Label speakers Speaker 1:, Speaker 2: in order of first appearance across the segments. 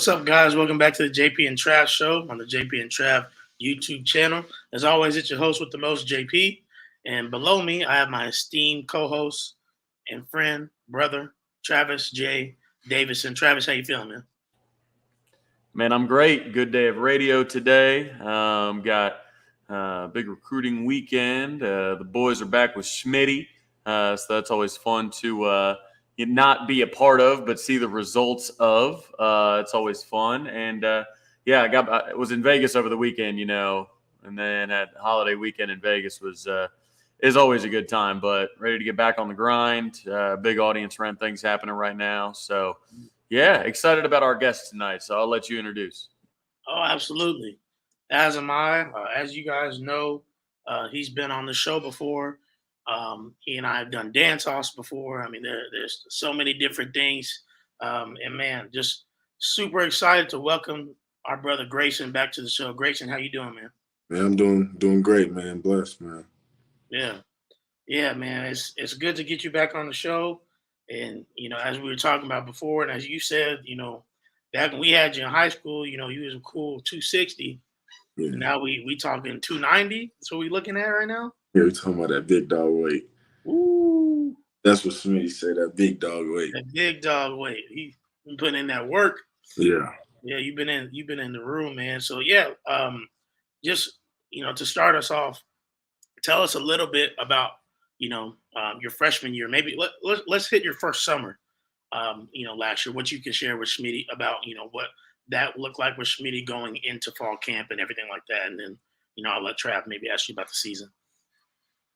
Speaker 1: What's up, guys? Welcome back to the JP and Trav show on the JP and Trav YouTube channel. As always, it's your host with the most, JP. And below me, I have my esteemed co-host and friend, brother, Travis J. Davison. Travis, how you feeling, man?
Speaker 2: Man, I'm great. Good day of radio today. Got a big recruiting weekend. The boys are back with Schmitty, so that's always fun to not be a part of, but see the results of. It's always fun. And I was in Vegas over the weekend, and then at holiday weekend in Vegas is always a good time. But ready to get back on the grind. Big audience around things happening right now, so. Yeah, excited about our guest tonight, so I'll let you introduce.
Speaker 1: Oh, absolutely. As am I. As you guys know, he's been on the show before. He and I have done dance offs before. I mean, there's so many different things. And man, just super excited to welcome our brother Grayson back to the show. Grayson, how you doing, man?
Speaker 3: Man, I'm doing great, man. Blessed, man.
Speaker 1: Yeah, man. It's good to get you back on the show. And, as we were talking about before, and as you said, back when we had you in high school, you was a cool 260. Yeah. And now we talking 290. That's what we looking at right now?
Speaker 3: Yeah, we're talking about that big dog weight.
Speaker 1: Ooh.
Speaker 3: That's what Schmitty said, that big dog weight.
Speaker 1: That big dog weight. He's been putting in that work.
Speaker 3: Yeah.
Speaker 1: Yeah, you've been in the room, man. So yeah, just to start us off, tell us a little bit about your freshman year. Maybe let's hit your first summer, last year. What you can share with Schmitty about, what that looked like with Schmitty going into fall camp and everything like that. And then, I'll let Trav maybe ask you about the season.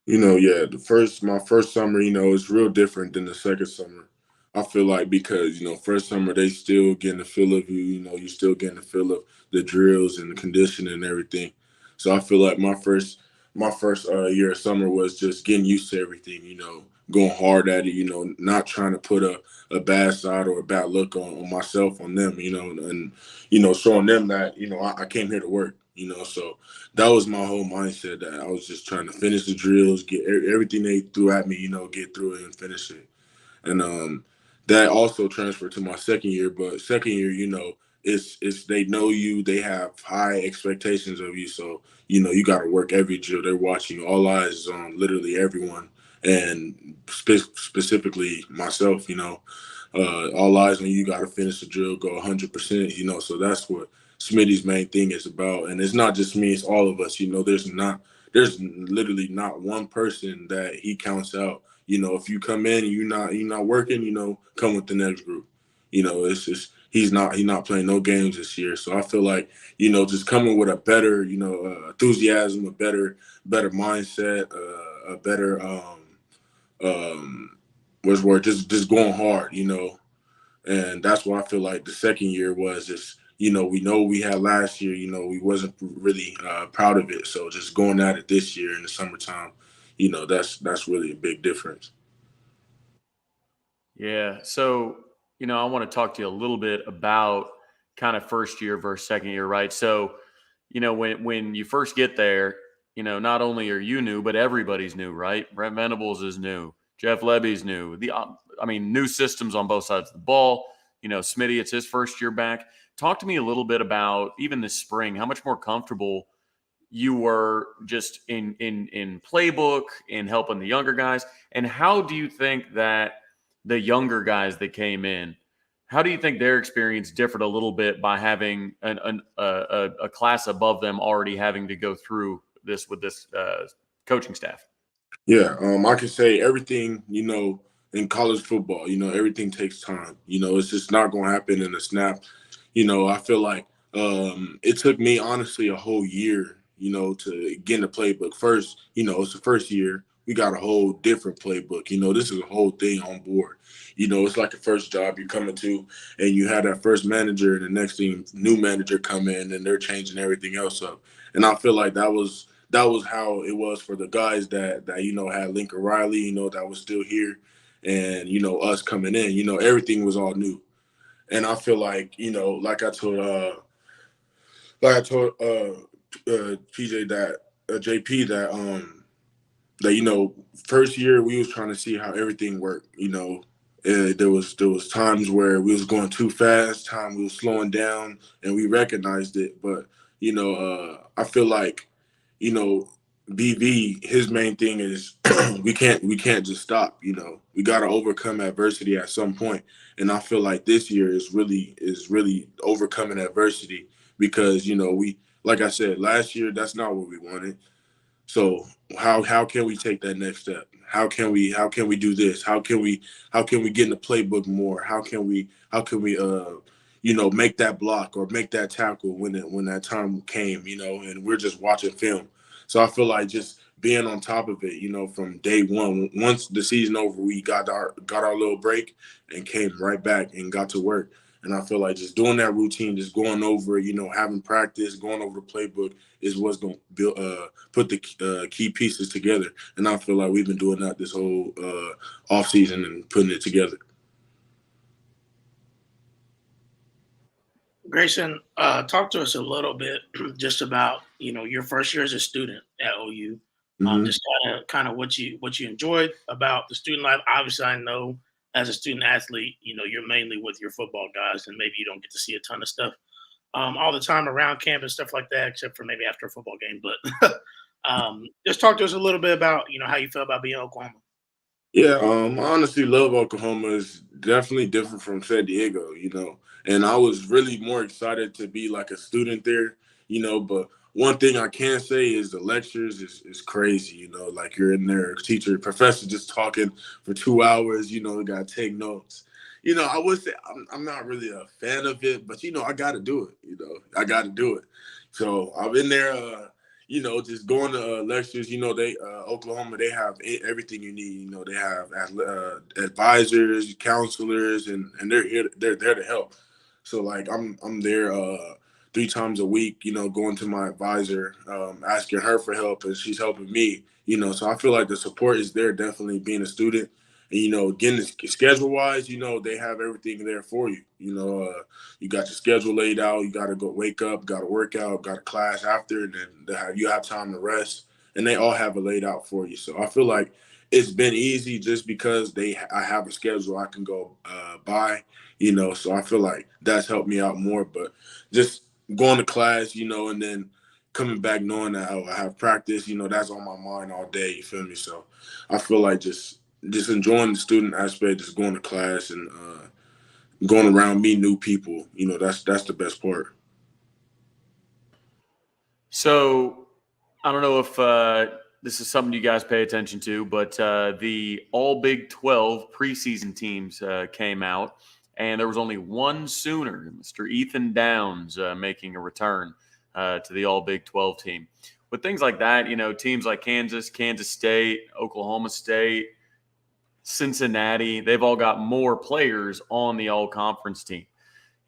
Speaker 3: My first summer, is real different than the second summer. I feel like because, first summer, they still getting the feel of you, you're still getting the feel of the drills and the conditioning and everything. So I feel like my first year of summer was just getting used to everything, going hard at it, not trying to put a bad side or a bad look on myself, on them, and, showing them that, I came here to work, so that was my whole mindset, that I was just trying to finish the drills, get everything they threw at me, get through it and finish it. And that also transferred to my second year, but second year, it's they know you, they have high expectations of you, so you got to work every drill. They're watching you. All eyes is on literally everyone, and specifically myself. All eyes on you. Got to finish the drill, go 100%. So that's what Schmitty's main thing is about, and it's not just me; it's all of us. There's literally not one person that he counts out. If you come in and you're not working, come with the next group. It's just. He's not playing no games this year. So I feel like, just coming with a better, enthusiasm, a better mindset, a better, just going hard, and that's why I feel like the second year was just, we know we had last year, we wasn't really proud of it. So just going at it this year in the summertime, that's really a big difference.
Speaker 2: Yeah. So, I want to talk to you a little bit about kind of first year versus second year, right? So, when you first get there, not only are you new, but everybody's new, right? Brent Venables is new. Jeff Lebby's new. New systems on both sides of the ball. Schmitty, it's his first year back. Talk to me a little bit about even this spring, how much more comfortable you were just in playbook, in helping the younger guys. And how do you think that the younger guys that came in, how do you think their experience differed a little bit by having a class above them already having to go through this with this coaching staff?
Speaker 3: Yeah, I can say everything, in college football, everything takes time. It's just not going to happen in a snap. I feel like it took me, honestly, a whole year, to get in the playbook. First, it's the first year. We got a whole different playbook. This is a whole thing on board. It's like the first job you're coming to, and you have that first manager, and the next thing, new manager come in, and they're changing everything else up. And I feel like that was how it was for the guys that had Lincoln Riley, that was still here, and us coming in. Everything was all new. And I feel like, like I told PJ that JP that first year we was trying to see how everything worked, There was times where we was going too fast, time we was slowing down, and we recognized it. But I feel like, you know, BV, his main thing is we can't just stop. We got to overcome adversity at some point, and I feel like this year is really overcoming adversity because we, like I said, last year that's not what we wanted. So how can we take that next step? How can we do this? How can we get in the playbook more? How can we make that block or make that tackle when that time came, and we're just watching film. So I feel like just being on top of it, from day one. Once the season over, we got our little break and came right back and got to work. And I feel like just doing that routine, just going over, having practice, going over the playbook is what's going to build, put the key pieces together. And I feel like we've been doing that this whole off season and putting it together.
Speaker 1: Grayson, talk to us a little bit just about your first year as a student at OU.
Speaker 3: Mm-hmm.
Speaker 1: Just kind of what you enjoyed about the student life. Obviously, I know as a student athlete, you're mainly with your football guys, and maybe you don't get to see a ton of stuff all the time around camp and stuff like that, except for maybe after a football game. But just talk to us a little bit about how you feel about being in Oklahoma.
Speaker 3: Yeah, I honestly love Oklahoma. It's definitely different from San Diego, and I was really more excited to be like a student there, but one thing I can say is the lectures is crazy, like you're in there, teacher, professor just talking for 2 hours, you got to take notes. I would say I'm not really a fan of it, but, I got to do it, I got to do it. So I've been there, just going to lectures. They Oklahoma, they have everything you need. They have advisors, counselors, and they're there to help. So like I'm there 3 times a week. Going to my advisor, asking her for help, and she's helping me. So I feel like the support is there. Definitely being a student. And, getting the schedule wise, they have everything there for you. You got your schedule laid out. You got to go wake up, got to work out, got a class after, and then you have time to rest. And they all have it laid out for you. So I feel like it's been easy just because I have a schedule I can go by, So I feel like that's helped me out more. But just going to class, and then coming back knowing that I have practice, that's on my mind all day. You feel me? So I feel like just enjoying the student aspect, just going to class and going around meeting new people. That's the best part.
Speaker 2: So I don't know if this is something you guys pay attention to, but the All Big 12 preseason teams came out, and there was only one Sooner, Mr. Ethan Downs, making a return to the All Big 12 team. With things like that, teams like Kansas, Kansas State, Oklahoma State, Cincinnati, they've all got more players on the all-conference team.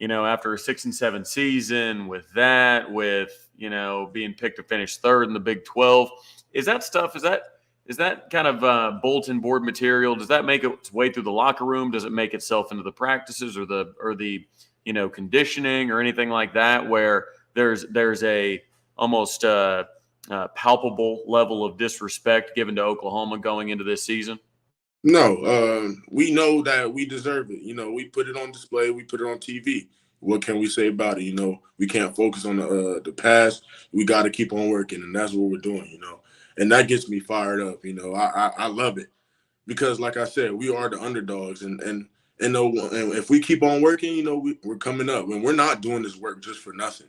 Speaker 2: After a 6-7 season with being picked to finish third in the Big 12, is that kind of bulletin board material? Does that make its way through the locker room? Does it make itself into the practices or the conditioning or anything like that, where there's a almost palpable level of disrespect given to Oklahoma going into this season?
Speaker 3: No, we know that we deserve it. We put it on display. We put it on TV. What can we say about it? We can't focus on the past. We got to keep on working, and that's what we're doing. And that gets me fired up. I love it because, like I said, we are the underdogs, and if we keep on working, we're coming up, and we're not doing this work just for nothing.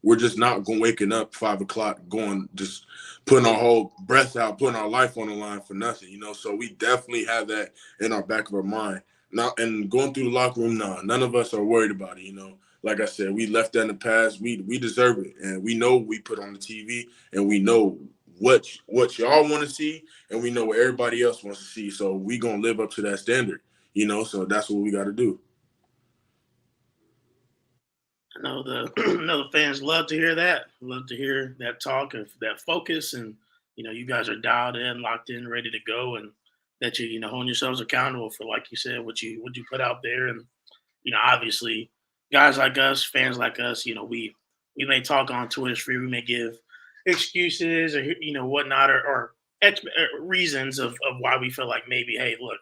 Speaker 3: We're just not waking up 5 o'clock, going just putting our whole breath out, putting our life on the line for nothing. So we definitely have that in our back of our mind. Now, and going through the locker room, none of us are worried about it. Like I said, we left that in the past. We deserve it, and we know we put on the TV, and we know what y'all want to see, and we know what everybody else wants to see. So we gonna live up to that standard. So that's what we got to do.
Speaker 1: I know the fans love to hear that. Love to hear that talk of that focus, and you guys are dialed in, locked in, ready to go, and that you hold yourselves accountable for, like you said, what you put out there. And obviously, guys like us, fans like us, we may talk on Twitter free, we may give excuses or whatnot, or reasons of why we feel like maybe, hey, look,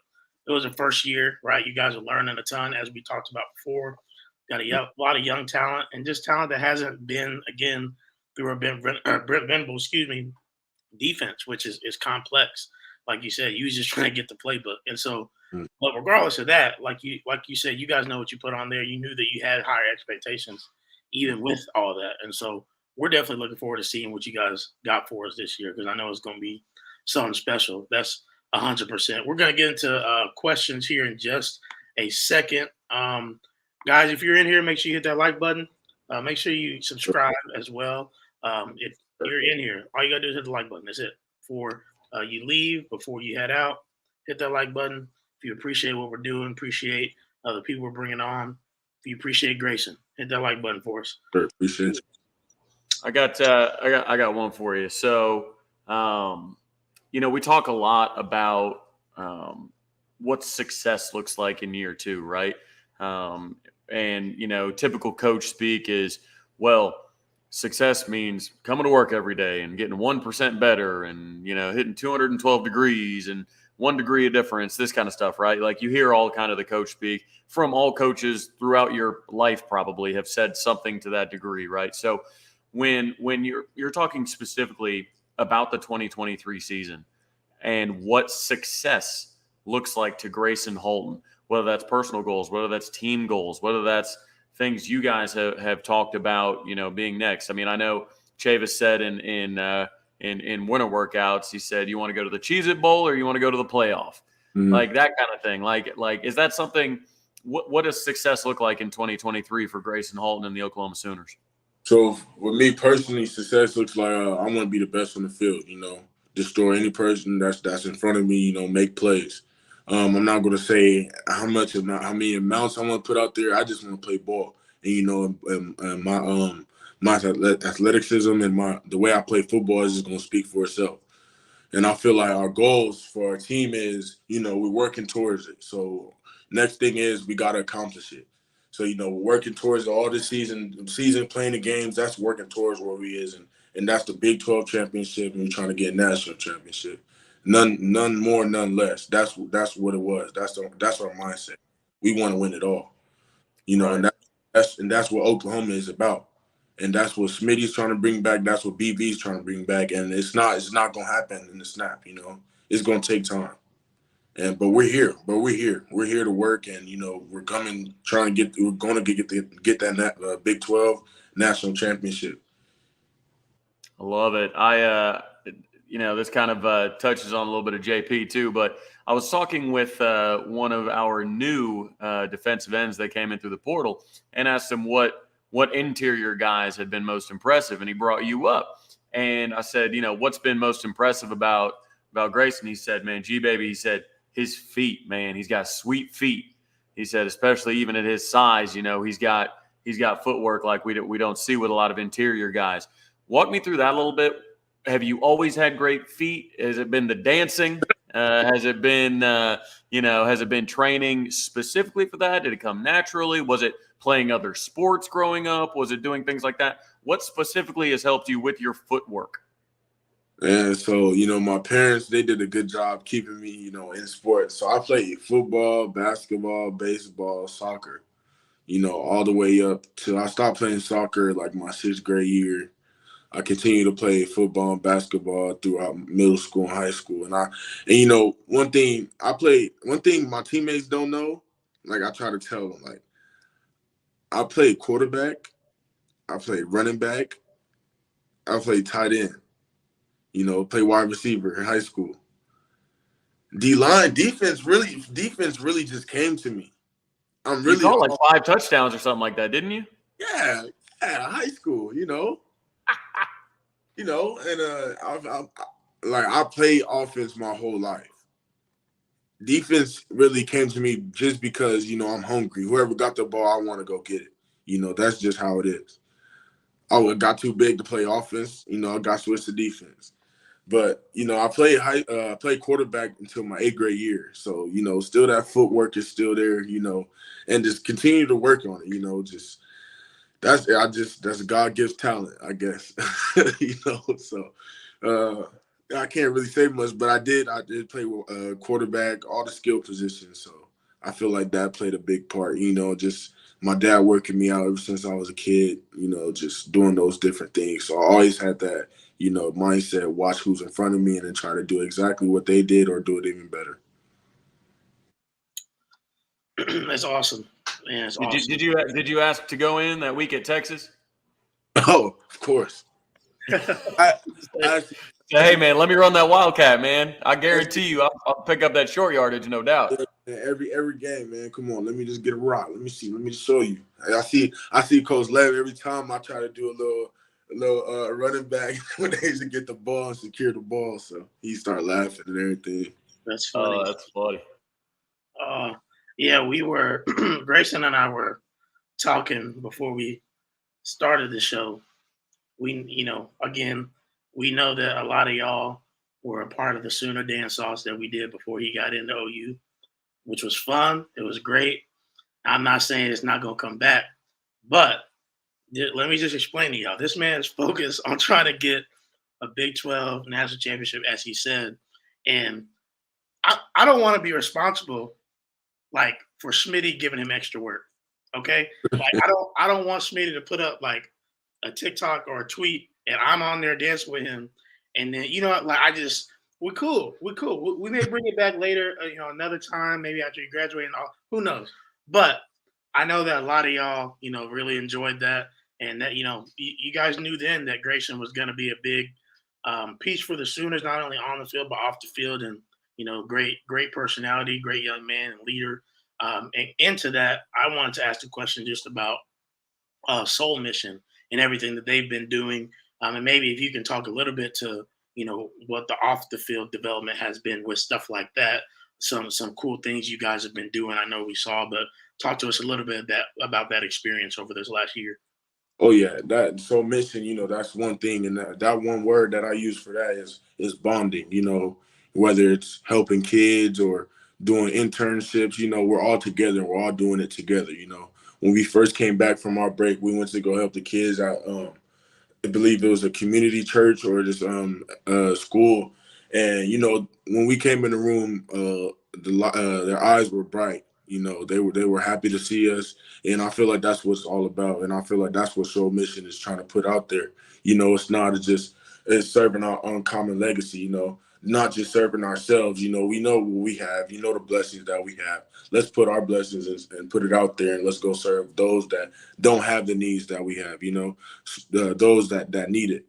Speaker 1: it was a first year, right? You guys are learning a ton, as we talked about before. Got a lot of young talent and just talent that hasn't been, again, through a Brent Venables, defense, which is complex. Like you said, you was just trying to get the playbook. And so,
Speaker 3: Mm.
Speaker 1: but regardless of that, like you said, you guys know what you put on there. You knew that you had higher expectations, even with all that. And so we're definitely looking forward to seeing what you guys got for us this year, because I know it's going to be something special. That's 100%. We're going to get into questions here in just a second. Guys, if you're in here, make sure you hit that like button. Make sure you subscribe as well. If you're in here, all you got to do is hit the like button. That's it. Before you leave, before you head out, hit that like button. If you appreciate what we're doing, appreciate the people we're bringing on, if you appreciate Grayson, hit that like button for us.
Speaker 3: Sure, appreciate you.
Speaker 2: I got one for you. So, we talk a lot about what success looks like in year two, right? And typical coach speak is, well, success means coming to work every day and getting 1% better and, hitting 212 degrees and 1 degree of difference, this kind of stuff, right? Like you hear all kind of the coach speak from all coaches throughout your life probably have said something to that degree, right? So when you're talking specifically about the 2023 season and what success looks like to Gracen Halton, whether that's personal goals, whether that's team goals, whether that's things you guys have talked about, being next. I mean, I know Chavis said in winter workouts, he said, you want to go to the Cheez-It Bowl or you want to go to the playoff? Mm-hmm. Like that kind of thing. Like, is that something, what does success look like in 2023 for Gracen Halton and the Oklahoma Sooners?
Speaker 3: So with me personally, success looks like I want to be the best on the field, destroy any person that's in front of me, make plays. I'm not going to say how many amounts I want to put out there. I just want to play ball. And, and my athleticism and the way I play football is just going to speak for itself. And I feel like our goals for our team is, we're working towards it. So next thing is we got to accomplish it. So, we're working towards all the season playing the games, that's working towards where we is. And that's the Big 12 championship, and we're trying to get a national championship. None more, none less. That's what it was. That's our mindset. We want to win it all. Right. And that's what Oklahoma is about. And that's what Schmitty's trying to bring back. That's what BB's trying to bring back. And it's not going to happen in the snap, It's going to take time. But we're here. We're here to work, and we're going to get that Big 12 national championship.
Speaker 2: I love it. This kind of touches on a little bit of JP too, but I was talking with one of our new defensive ends that came in through the portal and asked him what interior guys had been most impressive, and he brought you up. And I said, what's been most impressive about Grayson? He said, man, G-Baby, he said, his feet, man, he's got sweet feet. He said, especially even at his size, he's got footwork like we don't see with a lot of interior guys. Walk me through that a little bit. Have you always had great feet? Has it been the dancing? Has it been training specifically for that? Did it come naturally? Was it playing other sports growing up? Was it doing things like that? What specifically has helped you with your footwork?
Speaker 3: And so, my parents, they did a good job keeping me, in sports. So I played football, basketball, baseball, soccer, all the way up till I stopped playing soccer like my 6th grade year. I continued to play football and basketball throughout middle school and high school. And one thing my teammates don't know, like I try to tell them, like I played quarterback, I played running back, I played tight end. Play wide receiver in high school. D-line, defense really just came to me.
Speaker 2: You caught like 5 touchdowns or something like that, didn't you?
Speaker 3: Yeah, high school, I played offense my whole life. Defense really came to me just because, I'm hungry. Whoever got the ball, I want to go get it. That's just how it is. I got too big to play offense. I got switched to defense. But, I played quarterback until my 8th grade year. So, still that footwork is still there, and just continue to work on it, that's a God gives talent, I guess, So, I can't really say much, but I did play quarterback, all the skill positions. So I feel like that played a big part. Just my dad working me out ever since I was a kid. Just doing those different things. So I always had that mindset: watch who's in front of me, and then try to do exactly what they did or do it even better.
Speaker 1: That's awesome, man. It's awesome.
Speaker 2: Did you ask to go in that week at Texas?
Speaker 3: Oh, of course.
Speaker 2: Hey man, let me run that Wildcat, man. I guarantee you, I'll pick up that short yardage, no doubt.
Speaker 3: Every game, man. Come on, let me just get a rock. Let me see. Let me show you. I see Coach Lev every time I try to do a little running back when they used to get the ball and secure the ball. So he started laughing and everything.
Speaker 1: That's funny.
Speaker 2: That's funny.
Speaker 1: Yeah, we were Grayson and I were talking before we started the show. Again, we know that a lot of y'all were a part of the Sooner dance offs that we did before he got into OU, which was fun. It was great. I'm not saying it's not going to come back, but let me just explain to y'all. This man is focused on trying to get a Big 12 national championship, as he said. And I don't want to be responsible, like, for Schmitty giving him extra work, okay? Like, I don't want Schmitty to put up, like, a TikTok or a tweet, and I'm on there dancing with him. And then, we're cool. We may bring it back later, another time, maybe after you graduate and all. Who knows? But I know that a lot of y'all, really enjoyed that. And that, you guys knew then that Grayson was going to be a big piece for the Sooners, not only on the field, but off the field. And, great personality, great young man and leader. And into that, I wanted to ask the question just about Soul Mission and everything that they've been doing. And maybe if you can talk a little bit to, what the off the field development has been with stuff like that, some cool things you guys have been doing. I know we saw, but talk to us a little bit about that experience over this last year.
Speaker 3: Oh yeah, that Soul Mission, that's one thing, and that one word that I use for that is bonding. Whether it's helping kids or doing internships, we're all together. We're all doing it together. When we first came back from our break, we went to go help the kids out. I believe it was a community church or this school, and when we came in the room, their eyes were bright. They were happy to see us, and I feel like that's what it's all about. And I feel like that's what Soul Mission is trying to put out there. It's not it's serving our uncommon legacy. Not just serving ourselves. We know what we have. The blessings that we have. Let's put our blessings and put it out there, and let's go serve those that don't have the needs that we have. Those that need it.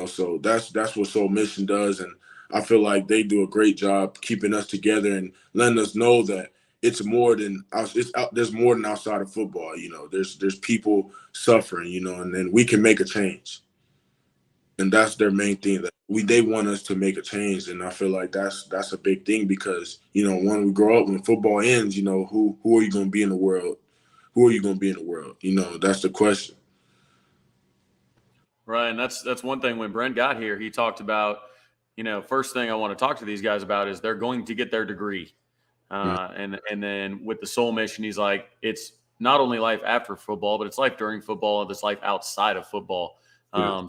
Speaker 3: So that's what Soul Mission does, and I feel like they do a great job keeping us together and letting us know that it's more than there's more than outside of football. There's people suffering. And then we can make a change, and that's their main thing. That they want us to make a change, and I feel like that's a big thing because when we grow up, when football ends, who are you going to be in the world? Who are you going to be in the world? That's the question.
Speaker 2: Right, and that's one thing. When Brent got here, he talked about, first thing I want to talk to these guys about is they're going to get their degree. And then with the Soul Mission, he's like, it's not only life after football, but it's life during football, and it's life outside of football. Even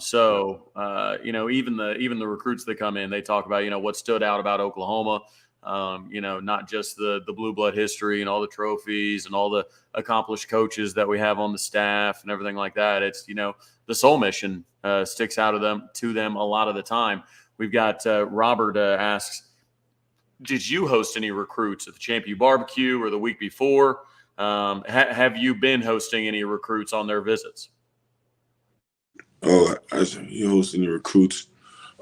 Speaker 2: the recruits that come in, they talk about, what stood out about Oklahoma, not just the blue blood history and all the trophies and all the accomplished coaches that we have on the staff and everything like that. It's, the Soul Mission sticks out to them a lot of the time. We've got Robert asks, did you host any recruits at the Champion Barbecue or the week before? Have you been hosting any recruits on their visits?
Speaker 3: Oh, you host any recruits?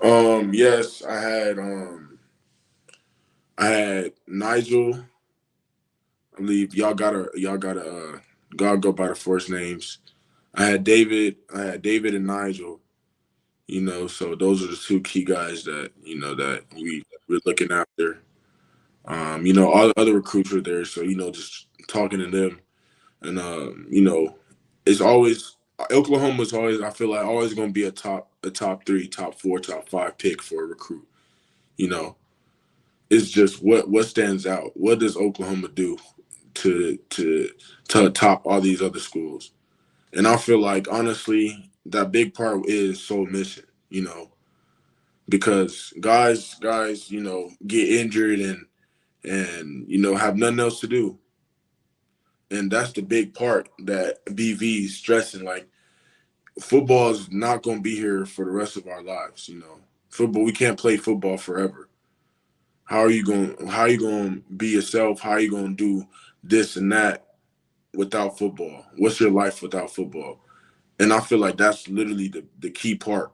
Speaker 3: Yes, I had Nigel. I believe y'all gotta go by the first names. I had David and Nigel. So those are the two key guys that that we're looking after. All the other recruits were there, so just talking to them, and it's always Oklahoma's always, I feel like, always going to be a top 3, top 4, top 5 pick for a recruit. It's just what stands out. What does Oklahoma do to top all these other schools? And I feel like, honestly, that big part is Soul Mission. because guys, get injured and have nothing else to do. And that's the big part that BV is stressing. Like, football is not going to be here for the rest of our lives. Football, we can't play football forever. How are you going to be yourself? How are you going to do this and that without football? What's your life without football? And I feel like that's literally the key part.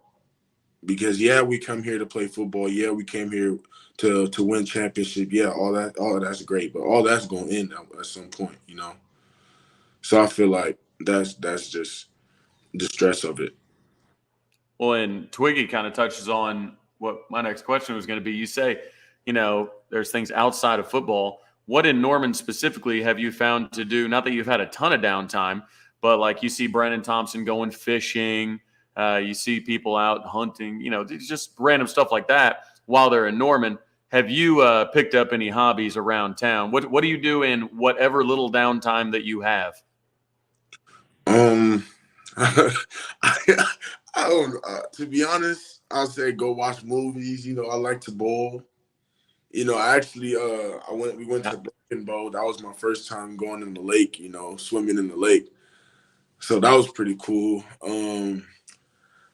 Speaker 3: Because we come here to play football. Yeah, we came here to win championship. Yeah, all that's great, but all that's going to end at some point. So I feel like that's just the stress of it.
Speaker 2: Well, and Twiggy kind of touches on what my next question was going to be. You say, there's things outside of football. What in Norman specifically have you found to do? Not that you've had a ton of downtime, but like you see Brandon Thompson going fishing, you see people out hunting, just random stuff like that while they're in Norman. Have you picked up any hobbies around town? What do you do in whatever little downtime that you have?
Speaker 3: I don't. To be honest, I'll say go watch movies. I like to bowl. I actually we went to Broken Bowl. That was my first time going in the lake. Swimming in the lake. So that was pretty cool.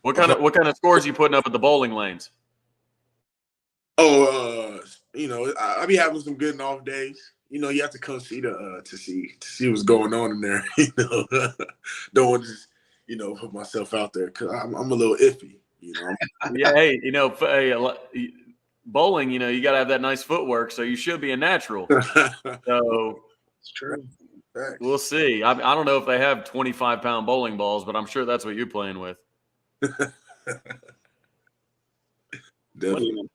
Speaker 2: What kind of scores you putting up at the bowling lanes?
Speaker 3: I be having some good and off days. You have to come see to see what's going on in there. Don't want to just put myself out there because I'm a little iffy.
Speaker 2: Yeah, hey, bowling. You got to have that nice footwork, so you should be a natural. So
Speaker 1: it's true.
Speaker 2: We'll see. I don't know if they have 25-pound bowling balls, but I'm sure that's what you're playing with.
Speaker 3: Definitely.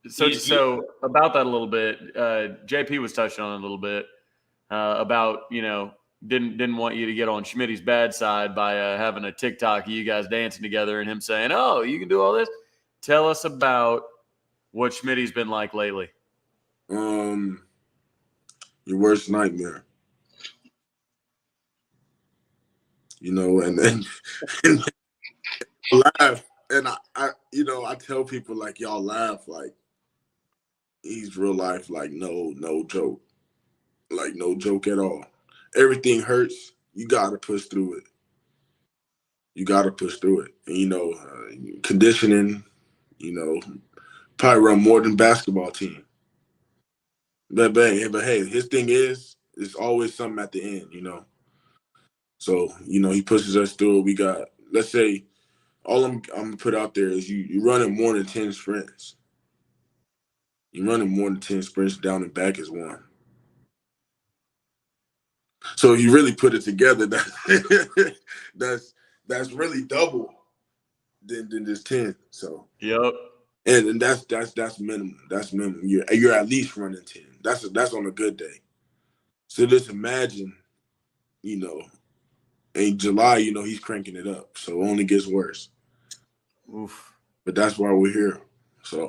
Speaker 2: So about that a little bit, JP was touching on it a little bit about, didn't want you to get on Schmitty's bad side by having a TikTok of you guys dancing together and him saying, oh, you can do all this. Tell us about what Schmitty's been like lately.
Speaker 3: Your worst nightmare. And then laugh. And I tell people, like, y'all laugh, like, he's real life, like, no joke. Like, no joke at all. Everything hurts. You got to push through it. And, conditioning, probably run more than basketball team. But hey, his thing is, it's always something at the end, So, he pushes us through it. We got, let's say, all I'm gonna put out there is you running more than 10 sprints. You running more than 10 sprints down and back is one. So you really put it together, that's really double than just 10. So
Speaker 2: yep.
Speaker 3: And that's minimum. That's minimum. You're at least running 10. That's on a good day. So just imagine, in July, he's cranking it up. So it only gets worse.
Speaker 2: Oof.
Speaker 3: But that's why we're here. So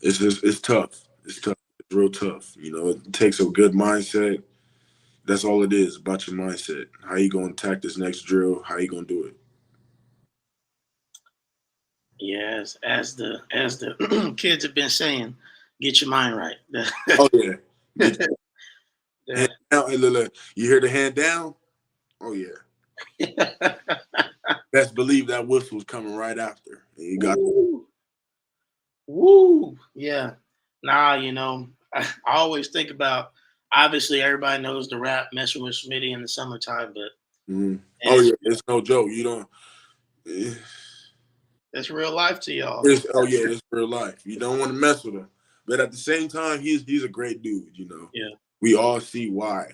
Speaker 3: it's tough. It's tough. It's real tough. It takes a good mindset. That's all it is, about your mindset. How you gonna attack this next drill? How you gonna do it?
Speaker 1: Yes, as the kids have been saying, get your mind right.
Speaker 3: Oh yeah. Hand down. Hey, look, you hear the hand down? Oh yeah. Best believe that whistle's coming right after. And you got
Speaker 1: Woo. Yeah. Nah, I always think about, obviously everybody knows the rap messing with Schmitty in the summertime, but
Speaker 3: oh yeah, it's no joke. You don't
Speaker 1: it's real life to y'all.
Speaker 3: It's real life. You don't want to mess with him. But at the same time, he's a great dude,
Speaker 1: Yeah.
Speaker 3: We all see why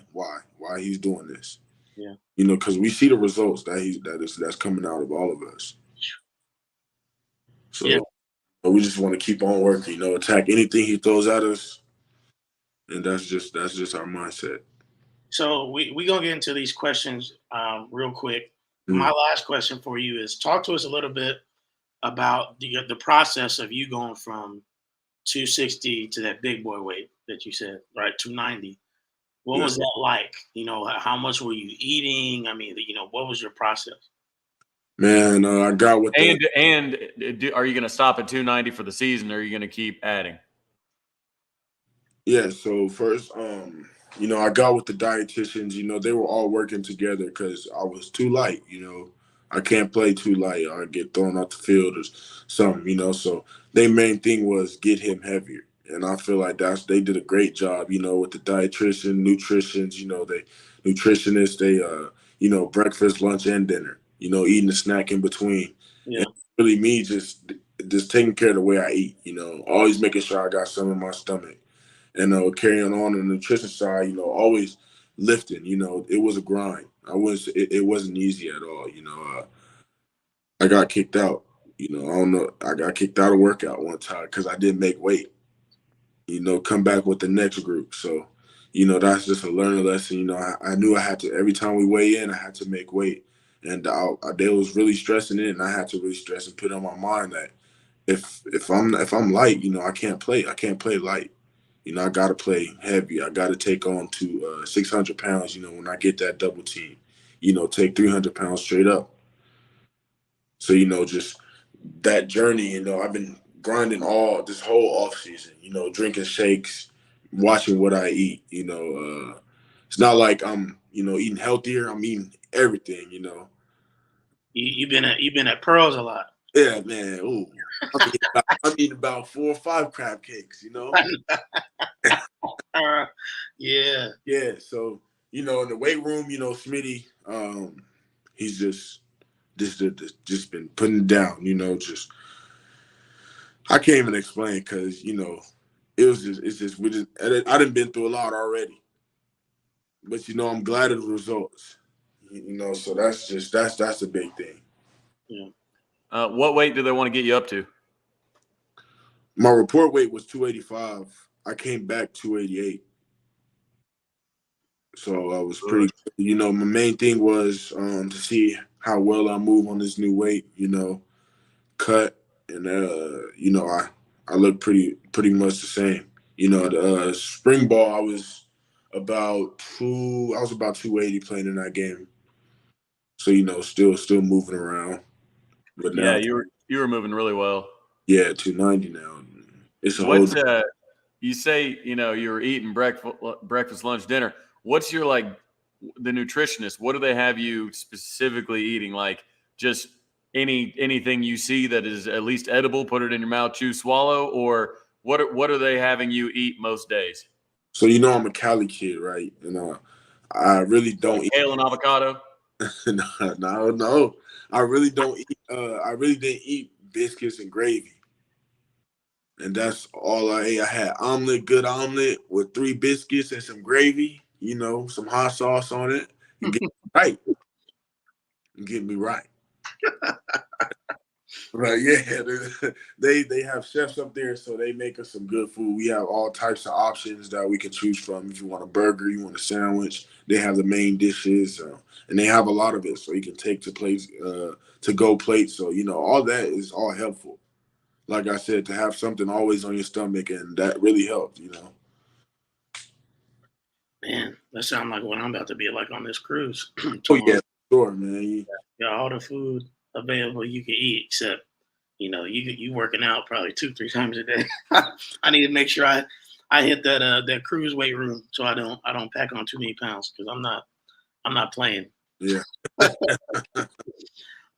Speaker 3: he's doing this.
Speaker 1: Yeah.
Speaker 3: Because we see the results that's coming out of all of us. So but we just want to keep on working, attack anything he throws at us. And that's just our mindset.
Speaker 1: So we gonna get into these questions real quick.
Speaker 3: Mm-hmm.
Speaker 1: My last question for you is, talk to us a little bit about the process of you going from 260 to that big boy weight that you said, right? 290. What was that like? How much were you eating? I mean, what was your process?
Speaker 3: Man, I got with the
Speaker 2: Are you going to stop at 290 for the season, or are you going to keep adding?
Speaker 3: Yeah, so first, I got with the dietitians, they were all working together because I was too light, I can't play too light or I get thrown off the field or something, so their main thing was get him heavier. And I feel like they did a great job, with the dietitian, nutritions, they nutritionists, they breakfast, lunch, and dinner, eating a snack in between.
Speaker 1: Yeah.
Speaker 3: And really me just taking care of the way I eat, always making sure I got some in my stomach. And carrying on the nutrition side, always lifting. It was a grind. It wasn't easy at all. I got kicked out. I don't know. I got kicked out of workout one time because I didn't make weight. Come back with the next group. So, that's just a learning lesson. I knew I had to every time we weigh in, I had to make weight, and they was really stressing it, and I had to really stress and put on my mind that if I'm light, I can't play. I can't play light. I got to play heavy. I got to take on to 600 pounds, when I get that double team, take 300 pounds straight up. So, just that journey, I've been grinding all this whole off season, drinking shakes, watching what I eat, it's not like I'm, eating healthier. I'm eating everything,
Speaker 1: You've been at Pearls a lot.
Speaker 3: Yeah, man. Ooh, I'm eating about 4 or 5 crab cakes,
Speaker 1: Yeah.
Speaker 3: Yeah, so in the weight room, Schmitty, he's just been putting it down, just I can't even explain because I done been through a lot already, but I'm glad of the results, so that's a big thing.
Speaker 1: Yeah.
Speaker 2: What weight do they want to get you up to?
Speaker 3: My report weight was 285. I came back 288. So I was pretty, my main thing was to see how well I move on this new weight, cut. And, I look pretty much the same. The spring ball, I was about 280 playing in that game. So, still moving around. But now,
Speaker 2: you were moving really well.
Speaker 3: Yeah, 290 now. It's a whole.
Speaker 2: You say, you were eating breakfast, lunch, dinner. What's your, the nutritionist, what do they have you specifically eating? Like just anything you see that is at least edible, put it in your mouth, chew, swallow, or what are they having you eat most days?
Speaker 3: So, I'm a Cali kid, right? And I really don't eat
Speaker 2: kale and avocado.
Speaker 3: No. I really don't eat. I really didn't eat biscuits and gravy, and that's all I ate. I had good omelet with 3 biscuits and some gravy. Some hot sauce on it, and get me right. Get me right. Right, yeah. They have chefs up there, so they make us some good food. We have all types of options that we can choose from. If you want a burger, you want a sandwich, they have the main dishes, and they have a lot of it, so you can take to plates, to go plates. So all that is all helpful. Like I said, to have something always on your stomach, and that really helped.
Speaker 1: Man, that sounds like what I'm about to be like on this cruise.
Speaker 3: Oh yeah, sure, man.
Speaker 1: Yeah, all the food available you can eat, except you working out probably 2-3 times a day. I need to make sure I hit that cruise weight room so I don't pack on too many pounds because I'm not playing.
Speaker 3: Yeah.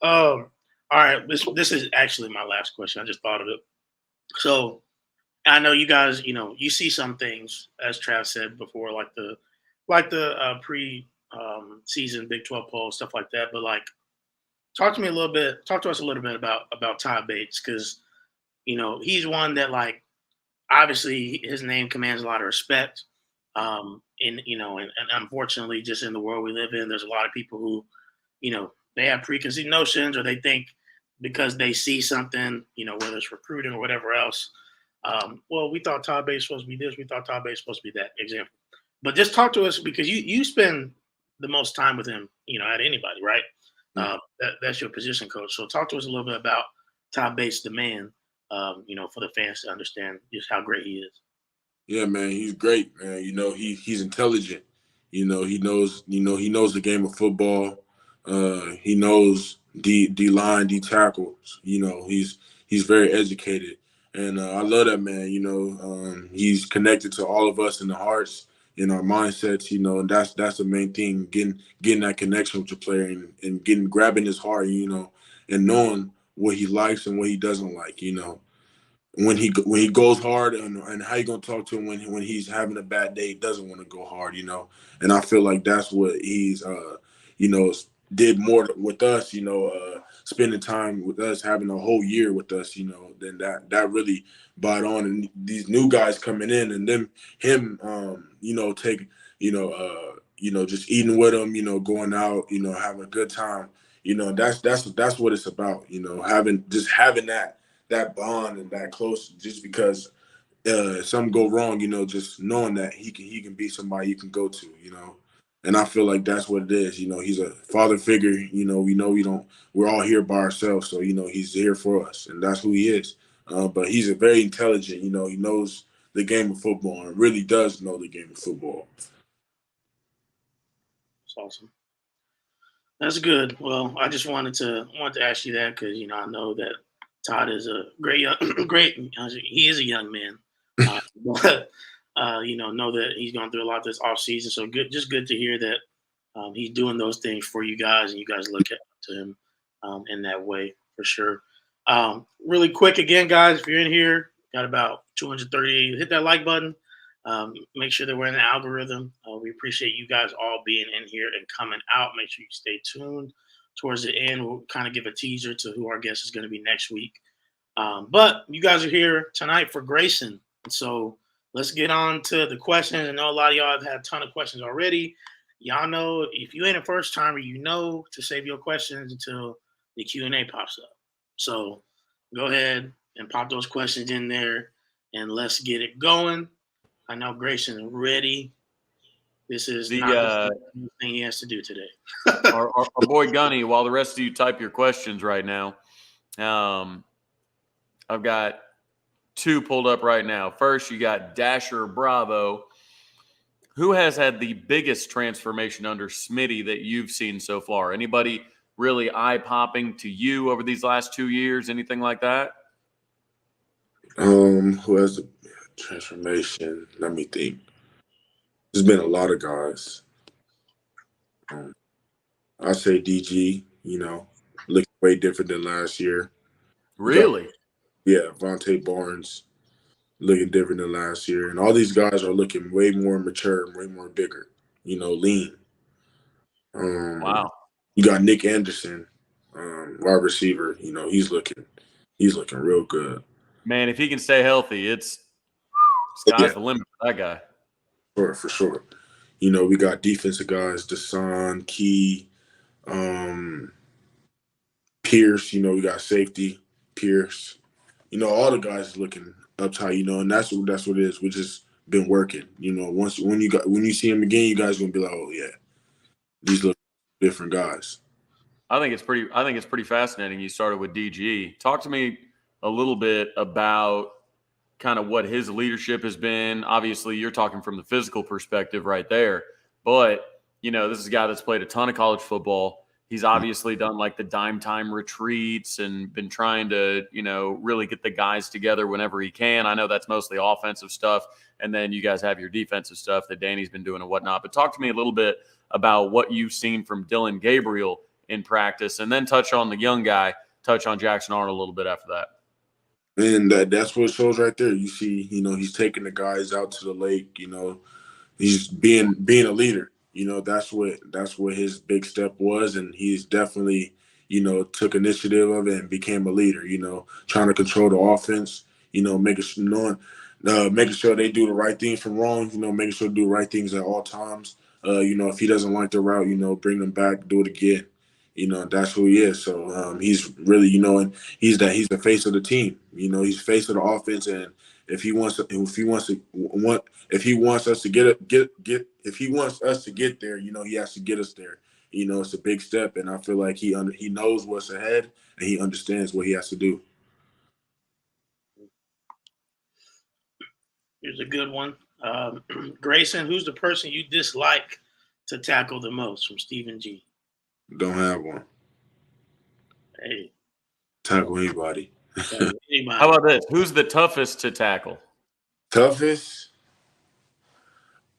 Speaker 1: All right. This is actually my last question. I just thought of it. So I know you guys, you see some things, as Trav said before, like the pre season Big 12 poll, stuff like that. But talk to us a little bit about Todd Bates, because he's one that obviously his name commands a lot of respect. And unfortunately, just in the world we live in, there's a lot of people who, they have preconceived notions, or they think because they see something, whether it's recruiting or whatever else. Well, we thought Todd Bates was supposed to be this. We thought Todd Bates was supposed to be that. Example. But just talk to us, because you spend the most time with him, at anybody, right? That's your position coach. So talk to us a little bit about Todd Bates' demand, for the fans to understand just how great he is.
Speaker 3: Yeah, man, he's great, man. He's intelligent. He knows the game of football. He knows D line, D tackles. You know, he's very educated, and I love that man. You know, he's connected to all of us in the hearts, in our mindsets. You know, and that's the main thing, getting that connection with your player and grabbing his heart. You know, and knowing what he likes and what he doesn't like. You know, when he goes hard and how you gonna talk to him when he's having a bad day, he doesn't want to go hard, you know. And I feel like that's what he's you know, did more with us, you know, spending time with us, having a whole year with us, you know, then that really bought on. And these new guys coming in and then him you know, you know, just eating with them, you know, going out, you know, having a good time. You know, that's what it's about, you know, having that bond and that close, just because something go wrong, you know, just knowing that he can be somebody you can go to, you know. And I feel like that's what it is. You know, he's a father figure. You know we're all here by ourselves, so you know he's here for us, and that's who he is. But he's a very intelligent. You know, he knows the game of football and really does know the game of football.
Speaker 1: That's awesome. That's good. Well, I just wanted to ask you that because I know that Todd is a great, great. He is a young man, but know that he's gone through a lot this off season. So good, just good to hear that he's doing those things for you guys, and you guys look up to him in that way for sure. Really quick again, guys, if you're in here, got about 230. Hit that like button. Make sure that we're in the algorithm. We appreciate you guys all being in here and coming out. Make sure you stay tuned. Towards the end, we'll kind of give a teaser to who our guest is going to be next week. But you guys are here tonight for Grayson. So let's get on to the questions. I know a lot of y'all have had a ton of questions already. Y'all know if you ain't a first timer, you know to save your questions until the Q&A pops up. So go ahead and pop those questions in there and let's get it going. I know Grayson is ready. This is not the thing he has to do today.
Speaker 2: our boy Gunny, while the rest of you type your questions right now, I've got two pulled up right now. First, you got Dasher Bravo. Who has had the biggest transformation under Schmitty that you've seen so far? Anybody really eye-popping to you over these last 2 years? Anything like that?
Speaker 3: Who has a transformation? Let me think. There's been a lot of guys. I say DG, you know, looking way different than last year.
Speaker 2: Really?
Speaker 3: Yeah, Vontae Barnes looking different than last year. And all these guys are looking way more mature, way more bigger, you know, lean.
Speaker 2: Wow.
Speaker 3: You got Nick Anderson, wide receiver, you know, he's looking real good.
Speaker 2: Man, if he can stay healthy, it's sky's the limit for that guy.
Speaker 3: For sure. You know, we got defensive guys, Deshaun, Key, Pierce, you know, we got safety, Pierce. You know, all the guys looking up high, you know, and that's what it is. We just been working. You know, when you see him again, you guys gonna be like, oh yeah, these look different guys.
Speaker 2: I think it's pretty fascinating. You started with DG. Talk to me a little bit about kind of what his leadership has been. Obviously, you're talking from the physical perspective right there, but you know, this is a guy that's played a ton of college football. He's obviously done like the Downtime retreats and been trying to, you know, really get the guys together whenever he can. I know that's mostly offensive stuff. And then you guys have your defensive stuff that Danny's been doing and whatnot. But talk to me a little bit about what you've seen from Dylan Gabriel in practice, and then touch on the young guy, touch on Jackson Arnold a little bit after that.
Speaker 3: And that's what it shows right there. You see, you know, he's taking the guys out to the lake, you know, he's being a leader. You know, that's what his big step was, and he's definitely, you know, took initiative of it and became a leader. You know, trying to control the offense. You know, making sure they do the right things from wrong. You know, making sure to do the right things at all times. You know, if he doesn't like the route, you know, bring them back, do it again. You know, that's who he is. So he's really, you know, and he's the face of the team. You know, he's the face of the offense, and if he wants us to get there, you know, he has to get us there. You know, it's a big step, and I feel like he knows what's ahead, and he understands what he has to do.
Speaker 1: Here's a good one. Grayson, who's the person you dislike to tackle the most? From Stephen G.
Speaker 3: Don't have one.
Speaker 1: Hey,
Speaker 3: Tackle anybody.
Speaker 1: anybody.
Speaker 2: How about this? Who's the toughest to tackle?
Speaker 3: Toughest?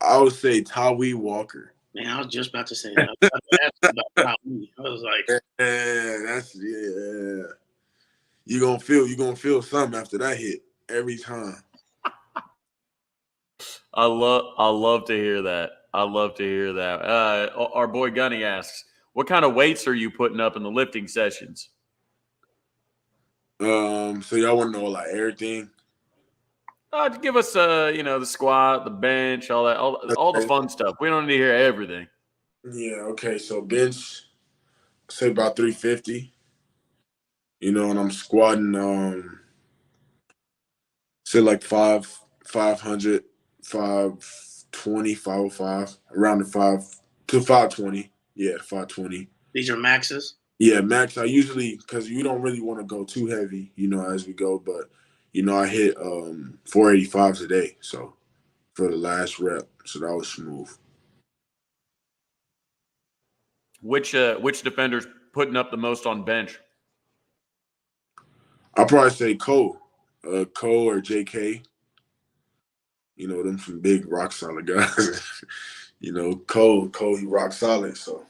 Speaker 3: I would say Tawee Walker.
Speaker 1: Man, I was just about to say that. I was about to ask you about me. I was like,
Speaker 3: Yeah. You gonna feel something after that hit every time.
Speaker 2: I love to hear that. I love to hear that. Our boy Gunny asks, what kind of weights are you putting up in the lifting sessions?
Speaker 3: So y'all want to know like everything?
Speaker 2: Give us the squat, the bench, all that, all the fun stuff. We don't need to hear everything.
Speaker 3: Yeah, okay. So bench, say about 350. And I'm squatting say like 500, 520, 505, around the 520. Yeah, 520.
Speaker 1: these are maxes.
Speaker 3: Yeah, max. I usually, because you don't really want to go too heavy, as we go, but I hit 485s a day. So for the last rep, so that was smooth.
Speaker 2: Which defender's putting up the most on bench?
Speaker 3: I'll probably say Cole or JK. Them some big rock solid guys. Cole, he rock solid. So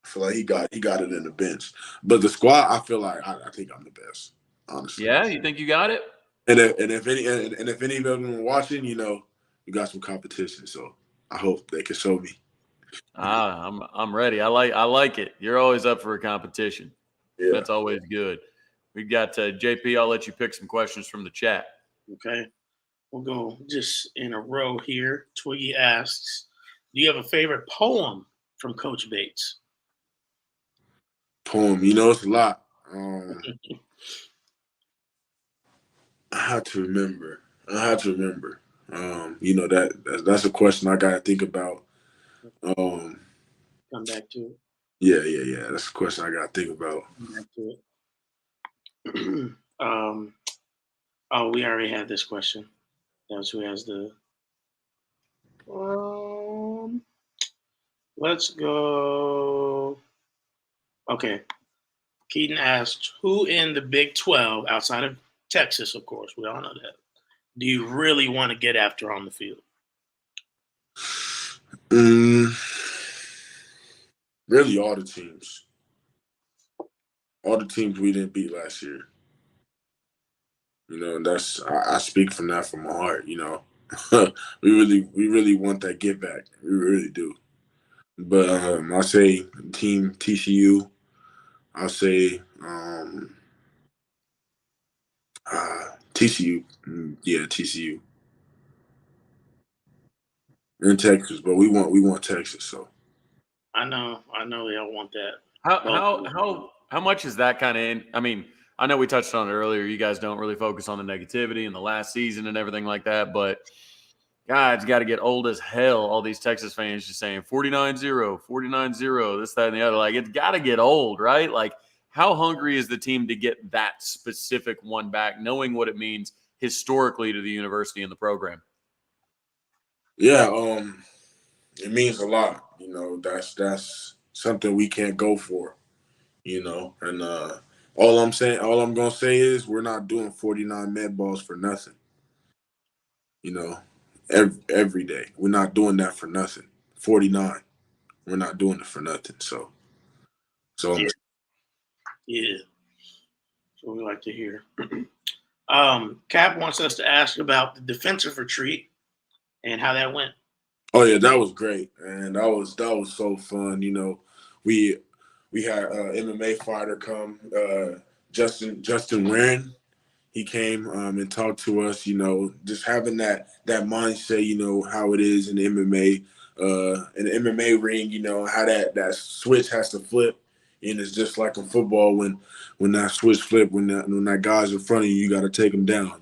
Speaker 3: I feel like he got it in the bench. But the squad, I feel like I think I'm the best, honestly.
Speaker 2: Yeah, you think you got it?
Speaker 3: And if any of them are watching, you got some competition. So I hope they can show me.
Speaker 2: I'm ready. I like it. You're always up for a competition.
Speaker 3: Yeah.
Speaker 2: That's always good. We've got JP. I'll let you pick some questions from the chat.
Speaker 1: Okay. We'll go just in a row here. Twiggy asks, do you have a favorite poem from Coach Bates?
Speaker 3: Poem, it's a lot. I have to remember. That's a question I gotta think about.
Speaker 1: Come back to it.
Speaker 3: Yeah. That's a question I gotta think about.
Speaker 1: Come back to it. We already had this question. That's who has the. Let's go. Okay. Keaton asked, who in the Big 12, outside of Texas, of course, we all know that, do you really want to get after on the field?
Speaker 3: Really, all the teams. All the teams we didn't beat last year. And that's I speak from that from my heart. We really want that get back. We really do. But I say team TCU. I'll say TCU. Yeah, TCU. In Texas, but we want Texas. So
Speaker 1: I know they all want that.
Speaker 2: How much is that kind of in? I mean, I know we touched on it earlier. You guys don't really focus on the negativity in the last season and everything like that, but God, it's got to get old as hell. All these Texas fans just saying 49-0, 49-0, this, that, and the other. Like, it's got to get old, right? Like, how hungry is the team to get that specific one back, knowing what it means historically to the university and the program?
Speaker 3: Yeah, it means a lot. That's something we can't go for. And all I'm gonna say is we're not doing 49 med balls for nothing. Every day we're not doing that for nothing. 49, we're not doing it for nothing. So
Speaker 1: yeah. So we like to hear. Cap wants us to ask about the defensive retreat and how that went.
Speaker 3: Oh yeah, that was great, and that was so fun. We had MMA fighter come, Justin Warren. He came and talked to us. Just having that mindset. How it is in the MMA, in the MMA ring. How that switch has to flip, and it's just like in football when that switch flip, when that guy's in front of you, you got to take him down.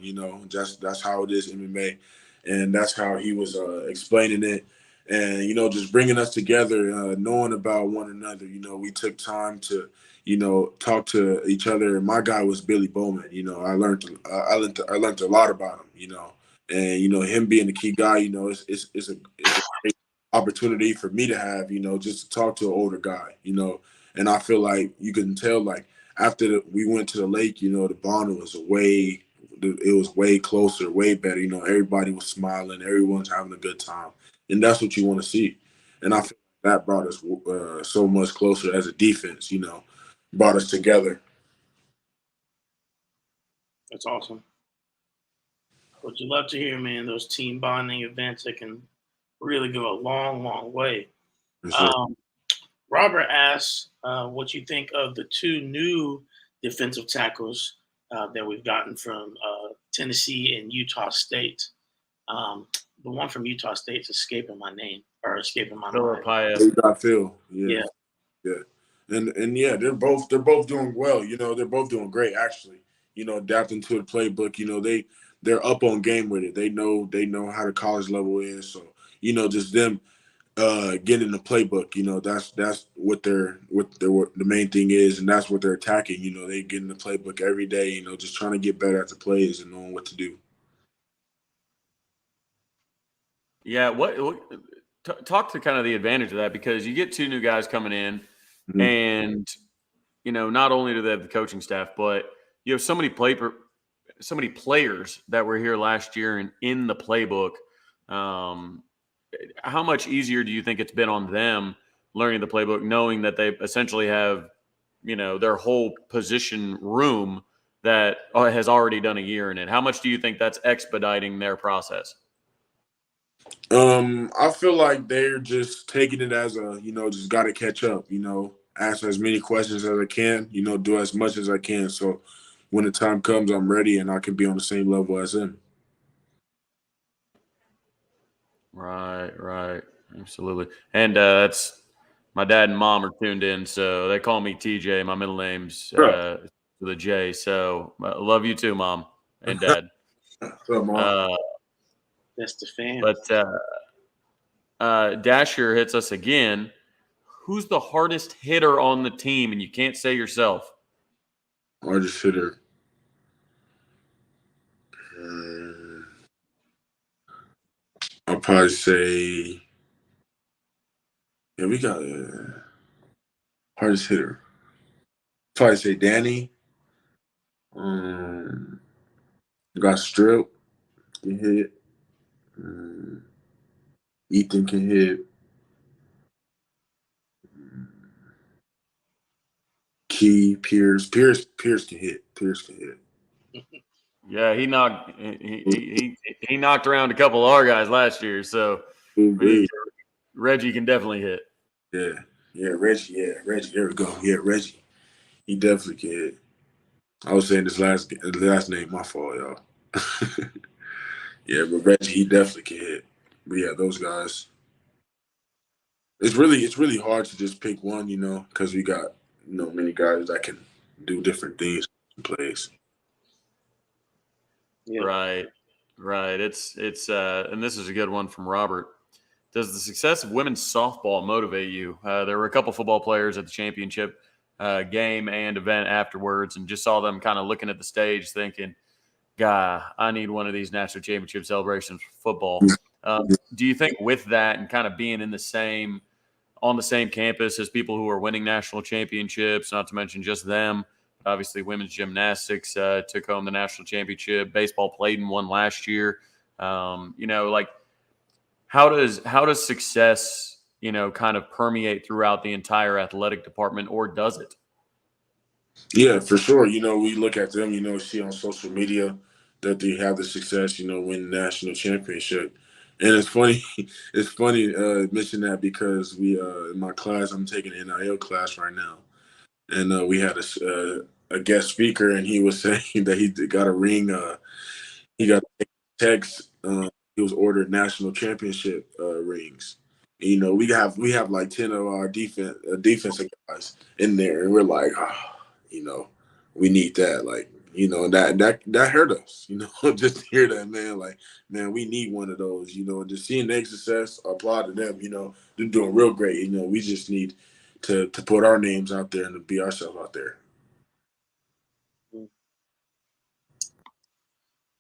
Speaker 3: That's how it is in MMA, and that's how he was explaining it. And, just bringing us together, knowing about one another. We took time to, talk to each other. And my guy was Billy Bowman. I learned a lot about him, and, him being the key guy, it's a great opportunity for me to have, just to talk to an older guy, and I feel like you can tell, like, after we went to the lake, the bond was way closer, way better. Everybody was smiling, everyone's having a good time, and that's what you want to see. And I feel that brought us so much closer as a defense. Brought us together.
Speaker 1: That's awesome. What you love to hear, man, those team bonding events that can really go a long, long way. Robert asks what you think of the two new defensive tackles that we've gotten from Tennessee and Utah State. The one from Utah State's escaping my mind.
Speaker 3: Phil.
Speaker 1: Yeah.
Speaker 3: And yeah, they're both doing well. They're both doing great actually. Adapting to the playbook. They're up on game with it. They know how the college level is. So just them getting the playbook. That's what the main thing is, and that's what they're attacking. They get in the playbook every day. Just trying to get better at the plays and knowing what to do.
Speaker 2: Yeah, talk to kind of the advantage of that, because you get two new guys coming in, mm-hmm. and not only do they have the coaching staff, but you have so many players that were here last year and in the playbook. How much easier do you think it's been on them learning the playbook, knowing that they essentially have, their whole position room that has already done a year in it? How much do you think that's expediting their process?
Speaker 3: I feel like they're just taking it as just got to catch up, ask as many questions as I can, do as much as I can. So when the time comes, I'm ready and I can be on the same level as them.
Speaker 2: Right. Absolutely. And that's my dad and mom are tuned in, so they call me TJ. My middle name's with a J. So love you too, mom and dad.
Speaker 3: What's up, mom?
Speaker 1: That's the fan.
Speaker 2: But Dasher hits us again. Who's the hardest hitter on the team? And you can't say yourself.
Speaker 3: Hardest hitter. I'll probably say, we got hardest hitter. Probably say Danny. Got Strip, can hit. Ethan can hit. Key, Pierce can hit.
Speaker 2: Yeah, he knocked around a couple of our guys last year, so Reggie can definitely hit.
Speaker 3: Yeah, Reggie. There we go. Yeah, Reggie. He definitely can hit. I was saying this last name, my fault, y'all. Yeah, but Reggie, he definitely can hit. But yeah, those guys. It's really hard to just pick one, because we got many guys that can do different things and plays.
Speaker 2: Yeah. Right. It's and this is a good one from Robert. Does the success of women's softball motivate you? There were a couple football players at the championship game and event afterwards, and just saw them kind of looking at the stage thinking, "God, I need one of these national championship celebrations for football." Do you think with that and kind of being on the same campus as people who are winning national championships, not to mention just them, obviously women's gymnastics took home the national championship, baseball played and won last year. How does success, kind of permeate throughout the entire athletic department, or does it?
Speaker 3: Yeah, for sure. We look at them, see on social media that they have the success, win national championship. And it's funny mention that because we in my class, I'm taking an NIL class right now, and we had a guest speaker, and he was saying that he got a ring. He got a text. He was ordered national championship rings. We have like 10 of our defensive guys in there, and we're like, we need that. Like, that hurt us, just to hear that, man. Like, man, we need one of those, and just seeing their success, applaud to them, they're doing real great. We just need to put our names out there and to be ourselves out there.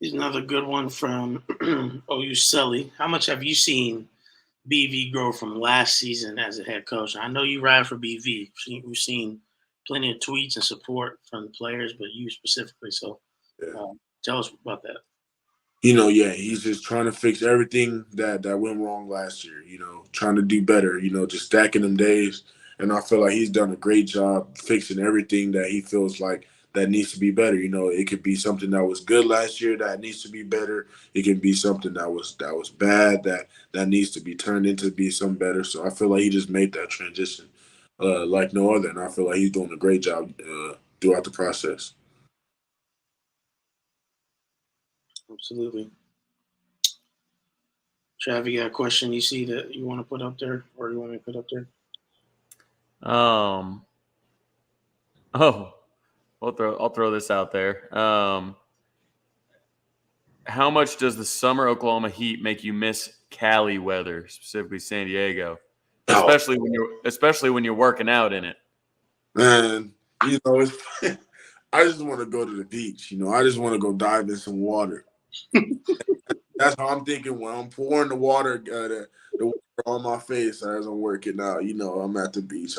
Speaker 1: Here's another good one from OU Sully. How much have you seen BV grow from last season as a head coach? I know you ride for BV. We've seen plenty of tweets and support from the players, but you specifically. So tell us about that.
Speaker 3: He's just trying to fix everything that went wrong last year, trying to do better, just stacking them days. And I feel like he's done a great job fixing everything that he feels like that needs to be better. It could be something that was good last year that needs to be better. It can be something that was bad that needs to be turned into be something better. So I feel like he just made that transition like no other. And I feel like he's doing a great job throughout the process.
Speaker 1: Absolutely. Trav, you got a question you see that you want to put up there, or you want me to put up there?
Speaker 2: I'll throw this out there. How much does the summer Oklahoma heat make you miss Cali weather, specifically San Diego, especially when you're working out in it?
Speaker 3: Man, it's I just want to go to the beach. I just want to go dive in some water. That's how I'm thinking when I'm pouring the water, the water on my face as I'm working out. I'm at the beach.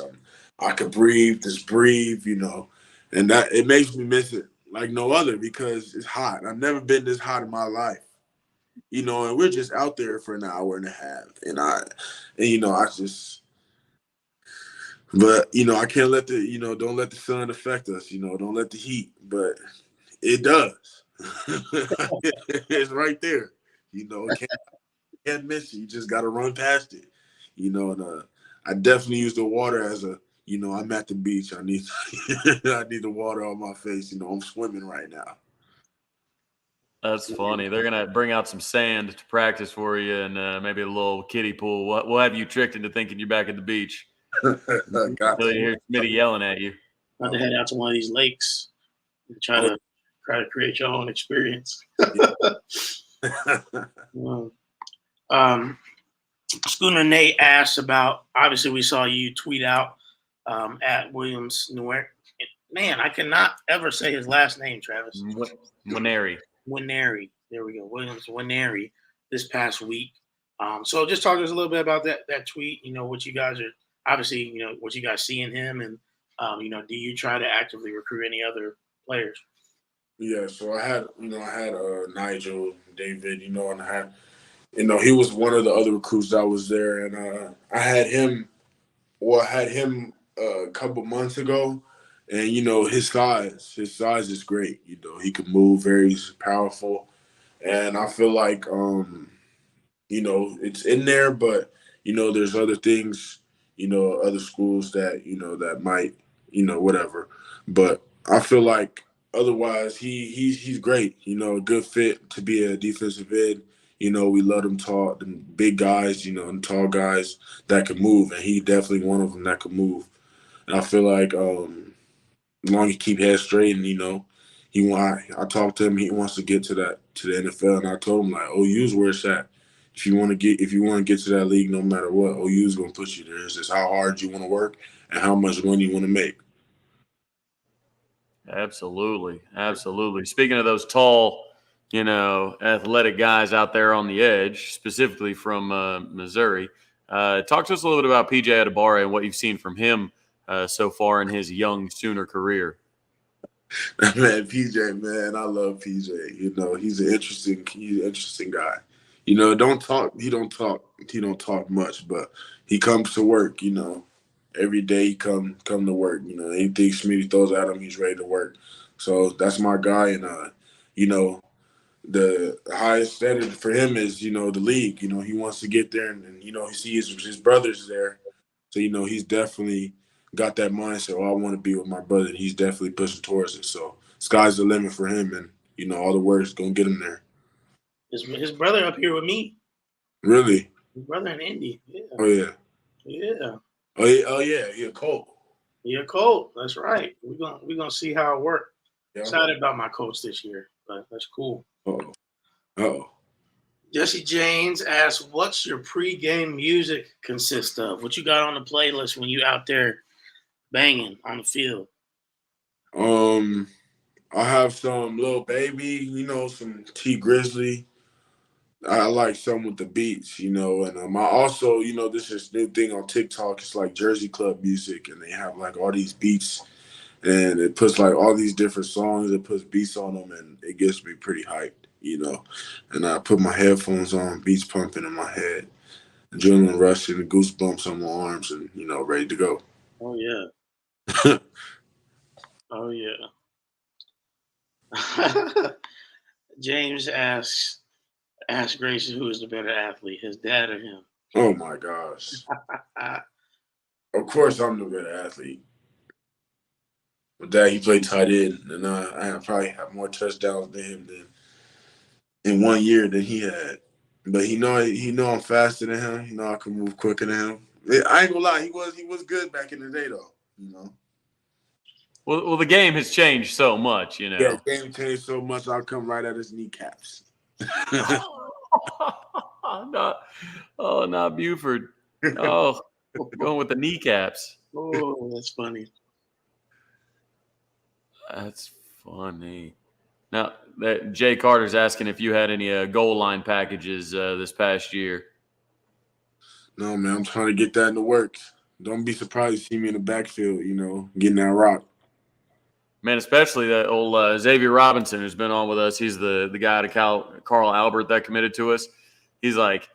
Speaker 3: I could breathe, and that it makes me miss it like no other because it's hot. I've never been this hot in my life. And we're just out there for an hour and a half, but I can't let don't let the sun affect us. Don't let the heat, but it does. It's right there. Can't miss it. You just got to run past it. And I definitely use the water as I'm at the beach. I need I need the water on my face. I'm swimming right now.
Speaker 2: That's funny. They're gonna bring out some sand to practice for you, and maybe a little kiddie pool. We'll have you tricked into thinking you're back at the beach. Until you hear Schmitty yelling at you.
Speaker 1: About to head out to one of these lakes and try to create your own experience. Schooner Nate asks about. Obviously, we saw you tweet out at Williams Newell. Man, I cannot ever say his last name, Travis.
Speaker 2: Winery.
Speaker 1: Winery. There we go. Williams Winery this past week. So just talk to us a little bit about that tweet. What you guys are obviously, what you guys see in him, and do you try to actively recruit any other players?
Speaker 3: Yeah. So I had Nigel, David, and I had, he was one of the other recruits that was there, and I had him a couple months ago. And, his size is great. He can move, very powerful. And I feel like, it's in there, but, there's other things, other schools that, that might, whatever. But I feel like otherwise he's great, a good fit to be a defensive end. We let him talk, the big guys, and tall guys that can move. And he definitely one of them that can move. And I feel like, as long as you keep head straight, and I talked to him. He wants to get to the NFL, and I told him like OU's where it's at. If you want to get to that league, no matter what, OU's gonna put you there. It's just how hard you want to work and how much money you want to make.
Speaker 2: Absolutely. Speaking of those tall, athletic guys out there on the edge, specifically from Missouri, talk to us a little bit about PJ Adebawore and what you've seen from him so far in his young Sooner career.
Speaker 3: Man, PJ, man, I love PJ. He's an interesting guy. He don't talk much, but he comes to work, every day he come to work. Anything Schmitty throws at him, he's ready to work. So that's my guy, and the highest standard for him is, the league. He wants to get there, and he sees his brothers there. So, he's definitely got that mindset, I want to be with my brother. And he's definitely pushing towards it. So sky's the limit for him, and, all the work's going to get him there.
Speaker 1: His brother up here with me.
Speaker 3: Really?
Speaker 1: His brother in Indy. Yeah.
Speaker 3: Oh, yeah.
Speaker 1: Yeah.
Speaker 3: Oh, yeah. You're Colt.
Speaker 1: Yeah, Colt. That's right. We're gonna see how it works. Yeah. Excited about my coach this year, but that's cool.
Speaker 3: Uh-oh.
Speaker 1: Jesse James asks, what's your pregame music consist of? What you got on the playlist when you out there banging on the field?
Speaker 3: I have some Lil Baby, some T Grizzly. I like some with the beats, and I also, this is new thing on TikTok. It's like Jersey Club music, and they have like all these beats, and it puts like all these different songs. It puts beats on them, and it gets me pretty hyped, you know. And I put my headphones on, beats pumping in my head, adrenaline rushing, and goosebumps on my arms, and ready to go.
Speaker 1: Oh yeah. Oh yeah. James asks Grayson who is the better athlete, his dad or him.
Speaker 3: Oh my gosh! Of course, I'm the better athlete. But Dad, he played tight end, and I probably have more touchdowns than him in 1 year than he had. But he know I'm faster than him. He know I can move quicker than him. I ain't gonna lie, he was good back in the day though.
Speaker 2: Well, the game has changed so much,
Speaker 3: Yeah, the game changed so much. I'll come right at his kneecaps.
Speaker 2: Not Buford. Oh, going with the kneecaps.
Speaker 1: Oh, that's funny.
Speaker 2: That's funny. Now, Jay Carter's asking if you had any goal line packages this past year.
Speaker 3: No, man, I'm trying to get that in the works. Don't be surprised to see me in the backfield, getting that rock.
Speaker 2: Man, especially that old Xavier Robinson who's been on with us. He's the guy out of Carl Albert that committed to us. He's like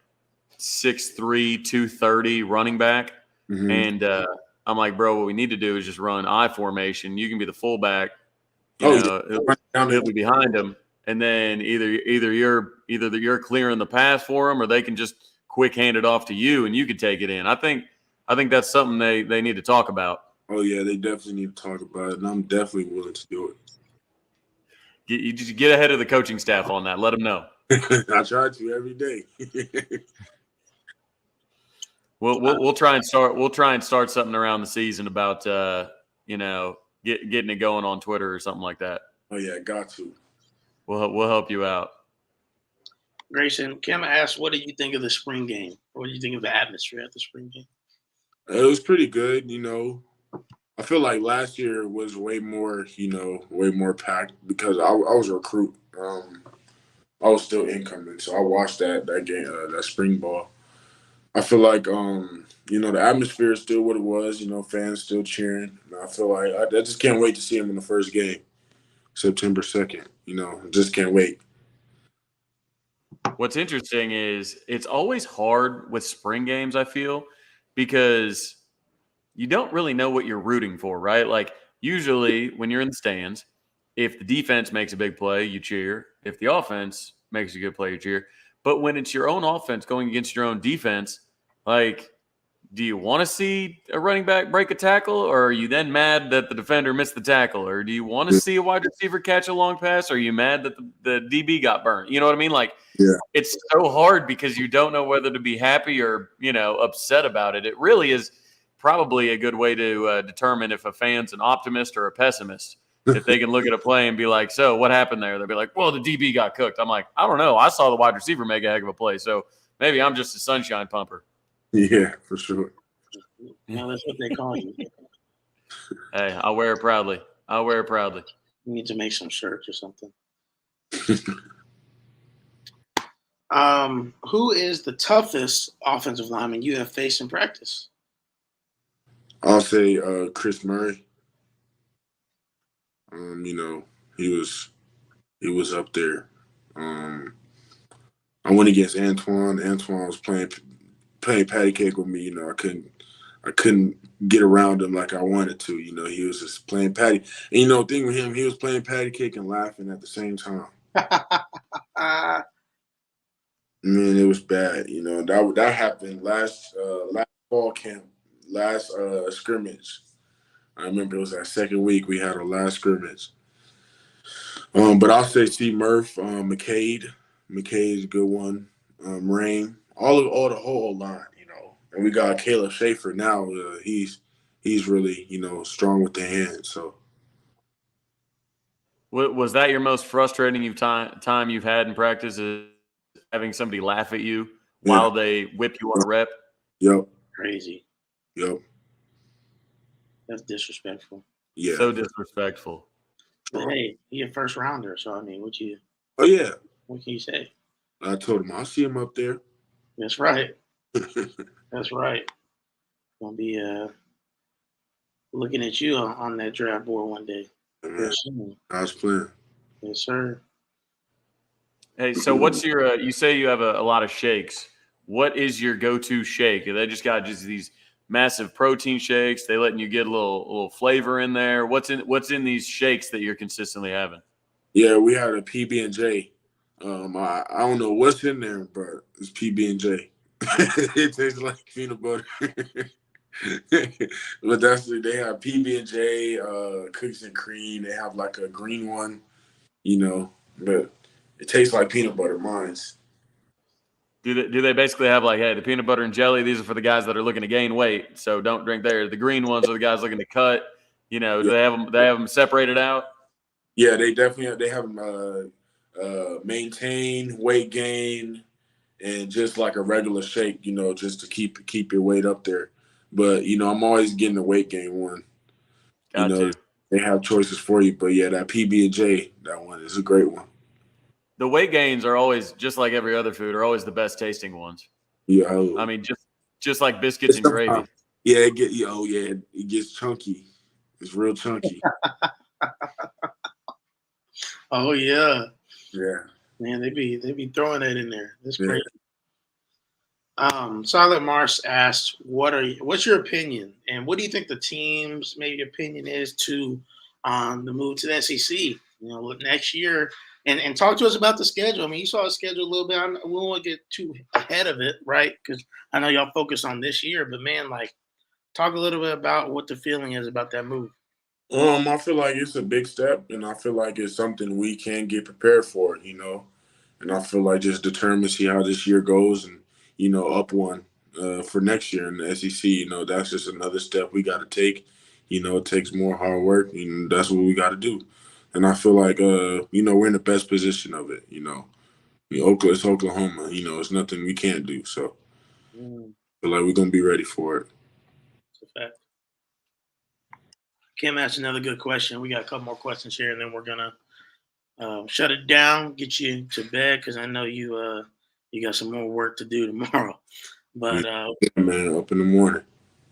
Speaker 2: 6'3", 230 running back.
Speaker 3: Mm-hmm.
Speaker 2: And I'm like, bro, what we need to do is just run I formation. You can be the fullback. He'll be behind him, and then either you're clearing the pass for him, or they can just quick hand it off to you, and you can take it in. I think that's something they need to talk about.
Speaker 3: Oh yeah, they definitely need to talk about it, and I'm definitely willing to do it.
Speaker 2: You just get ahead of the coaching staff on that. Let them know.
Speaker 3: I try to every day.
Speaker 2: We'll try and start something around the season about getting it going on Twitter or something like that.
Speaker 3: Oh yeah, got to.
Speaker 2: We'll help you out.
Speaker 1: Grayson, Kim asked, what did you think of the spring game? What did you think of the atmosphere at the spring game?
Speaker 3: It was pretty good, I feel like last year was way more packed because I was a recruit. I was still incoming, so I watched that game, that spring ball. I feel like the atmosphere is still what it was. Fans still cheering. And I feel like I just can't wait to see him in the first game, September 2nd. Just can't wait.
Speaker 2: What's interesting is it's always hard with spring games, I feel, because you don't really know what you're rooting for, right? Like usually when you're in the stands, if the defense makes a big play, you cheer. If the offense makes a good play, you cheer. But when it's your own offense going against your own defense, like, do you want to see a running back break a tackle, or are you then mad that the defender missed the tackle? Or do you want to see a wide receiver catch a long pass? Or are you mad that the DB got burned? You know what I mean? Like,
Speaker 3: yeah.
Speaker 2: It's so hard because you don't know whether to be happy or, upset about it. It really is probably a good way to determine if a fan's an optimist or a pessimist. If they can look at a play and be like, so what happened there? They'll be like, well, the DB got cooked. I'm like, I don't know. I saw the wide receiver make a heck of a play. So maybe I'm just a sunshine pumper.
Speaker 3: Yeah, for sure.
Speaker 1: That's what they call you.
Speaker 2: Hey, I'll wear it proudly.
Speaker 1: You need to make some shirts or something. Who is the toughest offensive lineman you have faced in practice?
Speaker 3: I'll say Chris Murray. He was up there. I went against Antoine. Antoine was playing patty cake with me. I couldn't get around him like I wanted to. He was just playing patty. And the thing with him, he was playing patty cake and laughing at the same time. Man, it was bad. That happened last fall camp, last scrimmage. I remember it was that second week we had our last scrimmage. But I'll say C. Murph, McCade. McCade's a good one. Rain, all the whole line, And we got Caleb Schaefer now. He's really, strong with the hands. So,
Speaker 2: was that your most frustrating time you've had in practice? Is having somebody laugh at you while they whip you on a rep?
Speaker 3: Yep.
Speaker 1: Crazy.
Speaker 3: Yep.
Speaker 1: That's disrespectful.
Speaker 3: Yeah.
Speaker 2: So disrespectful.
Speaker 1: But hey, he a first rounder, so I mean,
Speaker 3: Oh yeah.
Speaker 1: What can you say?
Speaker 3: I told him I'll see him up there.
Speaker 1: That's right. That's right. Gonna be looking at you on that draft board one day.
Speaker 3: Man,
Speaker 1: Yes, sir.
Speaker 3: I was playing.
Speaker 1: Yes, sir.
Speaker 2: Hey, so what's your? You say you have a lot of shakes. What is your go-to shake? They just got these massive protein shakes. They letting you get a little flavor in there. What's in these shakes that you're consistently having?
Speaker 3: Yeah, we had a PB and J. I don't know what's in there, but it's PB and J. It tastes like peanut butter. But they have PB and J, cookies and cream. They have like a green one, but it tastes like peanut butter. Mine's.
Speaker 2: Do they basically have like, hey, the peanut butter and jelly? These are for the guys that are looking to gain weight, so don't drink there. The green ones are the guys looking to cut. Do
Speaker 3: Yeah,
Speaker 2: they have them separated out?
Speaker 3: yeah, they definitely have maintain weight gain and just like a regular shake, just to keep your weight up there. But I'm always getting the weight gain one. You
Speaker 2: Got
Speaker 3: know,
Speaker 2: to.
Speaker 3: they have choices for you, but yeah, that PB and J, that one is a great one.
Speaker 2: The weight gains are always just like every other food, are always the best tasting ones.
Speaker 3: Yeah,
Speaker 2: I mean, just like biscuits
Speaker 3: it's
Speaker 2: and gravy.
Speaker 3: yeah, it gets chunky. It's real chunky.
Speaker 1: Oh yeah,
Speaker 3: Yeah,
Speaker 1: man. They be throwing that in there. That's
Speaker 3: yeah.
Speaker 1: crazy. Solid Mars asked, what's your opinion, and what do you think the team's maybe opinion is to the move to the SEC? Next year, and talk to us about the schedule. I mean, you saw the schedule a little bit. We won't get too ahead of it, right? Because I know y'all focus on this year, but man, like, talk a little bit about what the feeling is about that move.
Speaker 3: I feel like it's a big step, and I feel like it's something we can get prepared for, And I feel like just determine see how this year goes, and up one for next year in the SEC. That's just another step we got to take. It takes more hard work, and that's what we got to do. And I feel like we're in the best position of it. It's Oklahoma. It's nothing we can't do. So
Speaker 1: Mm,
Speaker 3: I feel like we're gonna be ready for it.
Speaker 1: it's a fact. Kim asked another good question. We got a couple more questions here, and then we're gonna shut it down, get you to bed because I know you got some more work to do tomorrow.
Speaker 3: Yeah,
Speaker 1: But
Speaker 3: man, up in the morning.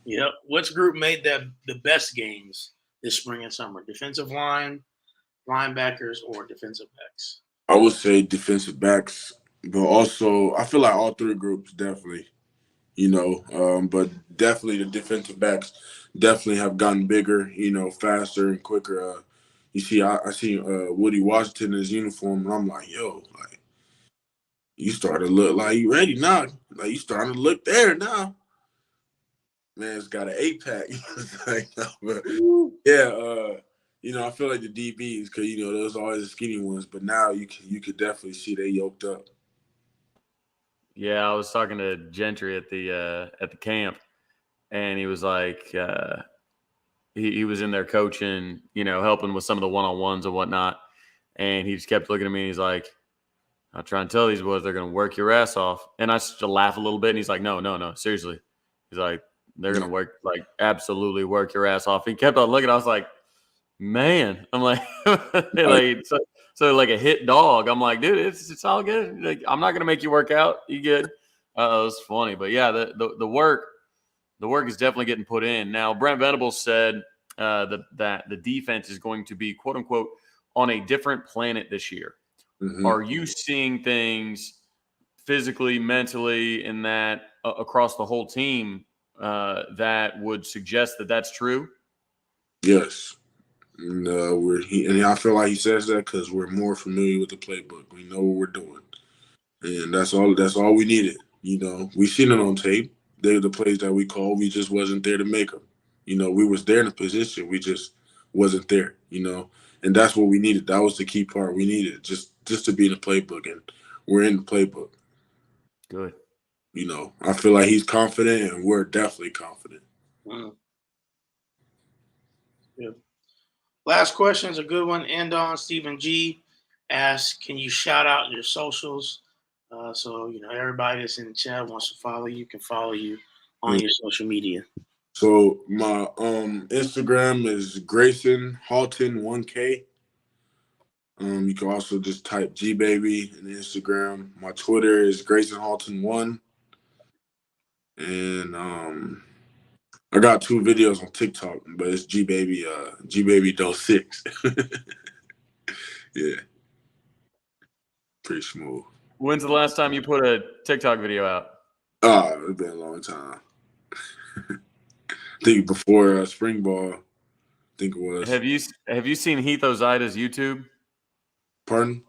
Speaker 1: yep, which group made the best games this spring and summer? Defensive line, linebackers, or defensive backs?
Speaker 3: I would say defensive backs, but also I feel like all three groups definitely. But definitely the defensive backs definitely have gotten bigger, faster and quicker. You see, I see Woody Washington in his uniform, and I'm like, yo, like you starting to look like you ready now. Like you starting to look there now. Man's got an 8-pack. Like, no, but yeah, I feel like the DBs because those are always the skinny ones, but now you could definitely see they yoked up.
Speaker 2: Yeah, I was talking to Gentry at the camp, and he was like, he was in there coaching, helping with some of the one-on-ones and whatnot, and he just kept looking at me. And he's like, "I try and tell these boys they're going to work your ass off," and I just laugh a little bit. And he's like, "No, seriously." He's like, "They're going to work, like, absolutely work your ass off." He kept on looking. I was like, "Man," I'm like, like so like a hit dog. I'm like, dude, it's all good. Like, I'm not going to make you work out. You good? It was funny, but yeah, the work is definitely getting put in. Now, Brent Venables said that the defense is going to be, quote unquote, on a different planet this year.
Speaker 3: Mm-hmm.
Speaker 2: Are you seeing things physically, mentally, in that across the whole team that would suggest that that's true?
Speaker 3: Yes. And and I feel like he says that because we're more familiar with the playbook. We know what we're doing, and that's all. That's all we needed. We seen it on tape. They're the plays that we called. We just wasn't there to make them. We was there in a position. We just wasn't there. And that's what we needed. That was the key part. We needed just to be in the playbook, and we're in the playbook.
Speaker 2: Good.
Speaker 3: I feel like he's confident, and we're definitely confident.
Speaker 1: Mm, yeah. Last question is a good one. End on Stephen G asks, can you shout out your socials? So everybody that's in the chat wants to follow you can follow you on your social media.
Speaker 3: So my Instagram is Gracen Halton 1K. You can also just type G Baby in Instagram. My Twitter is Gracen Halton 1. And I got 2 videos on TikTok, but it's G Baby Dose 6. Yeah, pretty smooth.
Speaker 2: When's the last time you put a TikTok video out?
Speaker 3: Oh, it's been a long time. I think before spring ball, I think it was.
Speaker 2: Have you seen Heath Ozida's YouTube?
Speaker 3: Pardon?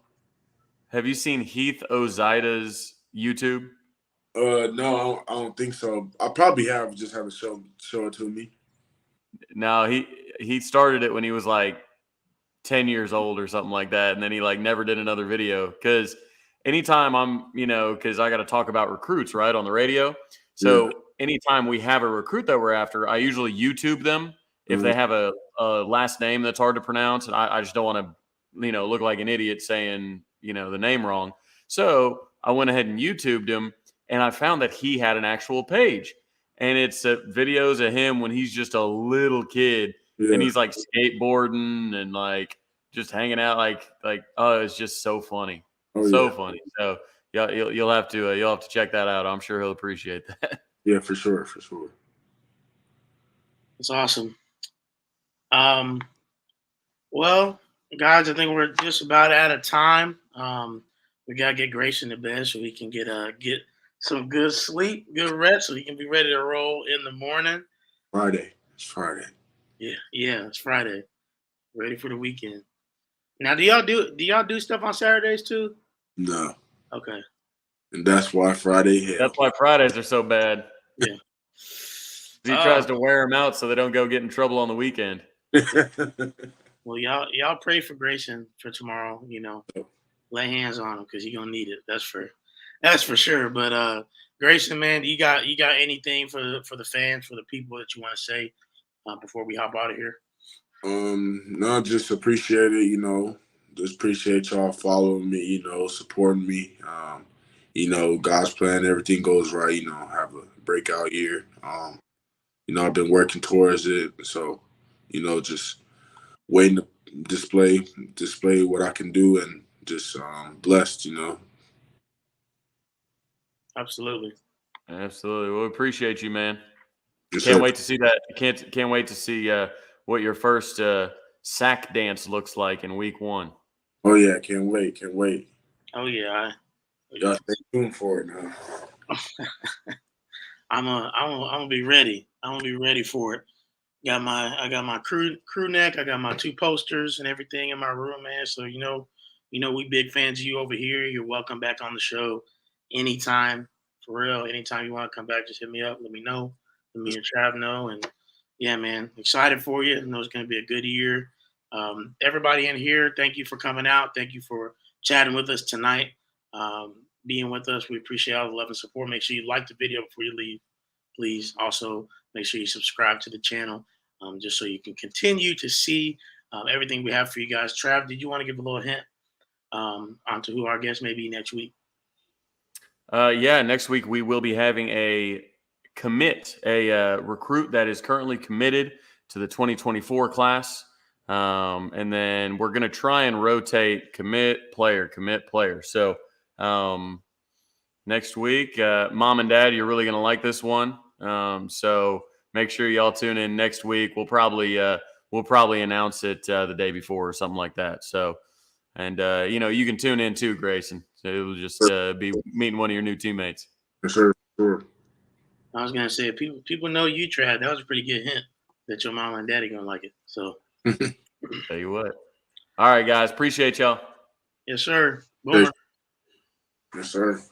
Speaker 2: Have you seen Heath Ozida's YouTube?
Speaker 3: No, I don't think so. I probably have, just haven't show it to me.
Speaker 2: No, he started it when he was like 10 years old or something like that, and then he like never did another video. Because anytime I'm, because I got to talk about recruits, right, on the radio. So anytime we have a recruit that we're after, I usually YouTube them if they have a last name that's hard to pronounce, and I just don't want to, look like an idiot saying, the name wrong. So I went ahead and YouTubed him, and I found that he had an actual page, and it's videos of him when he's just a little kid.
Speaker 3: Yeah.
Speaker 2: And he's like skateboarding and like just hanging out, like oh, it's just so funny, funny. So yeah, you'll have to check that out. I'm sure he'll appreciate that.
Speaker 3: Yeah, for sure.
Speaker 1: It's awesome. Well, guys, I think we're just about out of time. We gotta get Grayson to bed so he can get some good sleep, good rest, so he can be ready to roll in the morning.
Speaker 3: It's Friday.
Speaker 1: Yeah, it's Friday. Ready for the weekend. Now, do y'all do stuff on Saturdays too?
Speaker 3: No.
Speaker 1: Okay.
Speaker 3: And that's why Friday hell.
Speaker 2: That's why Fridays are so bad.
Speaker 1: Yeah.
Speaker 2: He tries to wear them out so they don't go get in trouble on the weekend.
Speaker 1: Well, y'all pray for Grayson for tomorrow. Lay hands on him because he's gonna need it. That's for sure. But Grayson, man, you got anything for the fans, for the people that you want to say before we hop out of here?
Speaker 3: No, just appreciate it. Just appreciate y'all following me. Supporting me. God's plan, everything goes right. Have a breakout year. I've been working towards it. So, just waiting to display what I can do, and just blessed.
Speaker 1: Absolutely.
Speaker 2: Well, appreciate you, man.
Speaker 3: Yes,
Speaker 2: can't
Speaker 3: sir.
Speaker 2: wait to see that. Can't wait to see what your first sack dance looks like in week 1.
Speaker 3: Oh yeah, can't wait.
Speaker 1: Oh yeah.
Speaker 3: Y'all stay tuned for it now.
Speaker 1: I'm gonna be ready. I'm gonna be ready for it. I got my crew neck. I got my 2 posters and everything in my room, man. So we big fans of you over here. You're welcome back on the show anytime, for real. Anytime you want to come back, just hit me up. Let me know. Let me and Trav know. And yeah, man, excited for you. I know it's gonna be a good year. Everybody in here, thank you for coming out. Thank you for chatting with us tonight. Being with us. We appreciate all the love and support. Make sure you like the video before you leave. Please also make sure you subscribe to the channel just so you can continue to see everything we have for you guys. Trav, did you want to give a little hint onto who our guest may be next week?
Speaker 2: Yeah, next week we will be having a recruit that is currently committed to the 2024 class. And then we're going to try and rotate commit player. So next week, Mom and Dad, you're really going to like this one. So make sure y'all tune in next week. We'll probably announce it the day before or something like that. So, and you can tune in too, Grayson. So it'll just be meeting one of your new teammates.
Speaker 3: Yes, sir. Sure.
Speaker 1: I was gonna say, people know you, Trav. That was a pretty good hint that your mom and daddy gonna like it. So,
Speaker 2: tell you what. All right, guys, appreciate y'all.
Speaker 1: Yes, sir. Boomer.
Speaker 3: Yes, sir.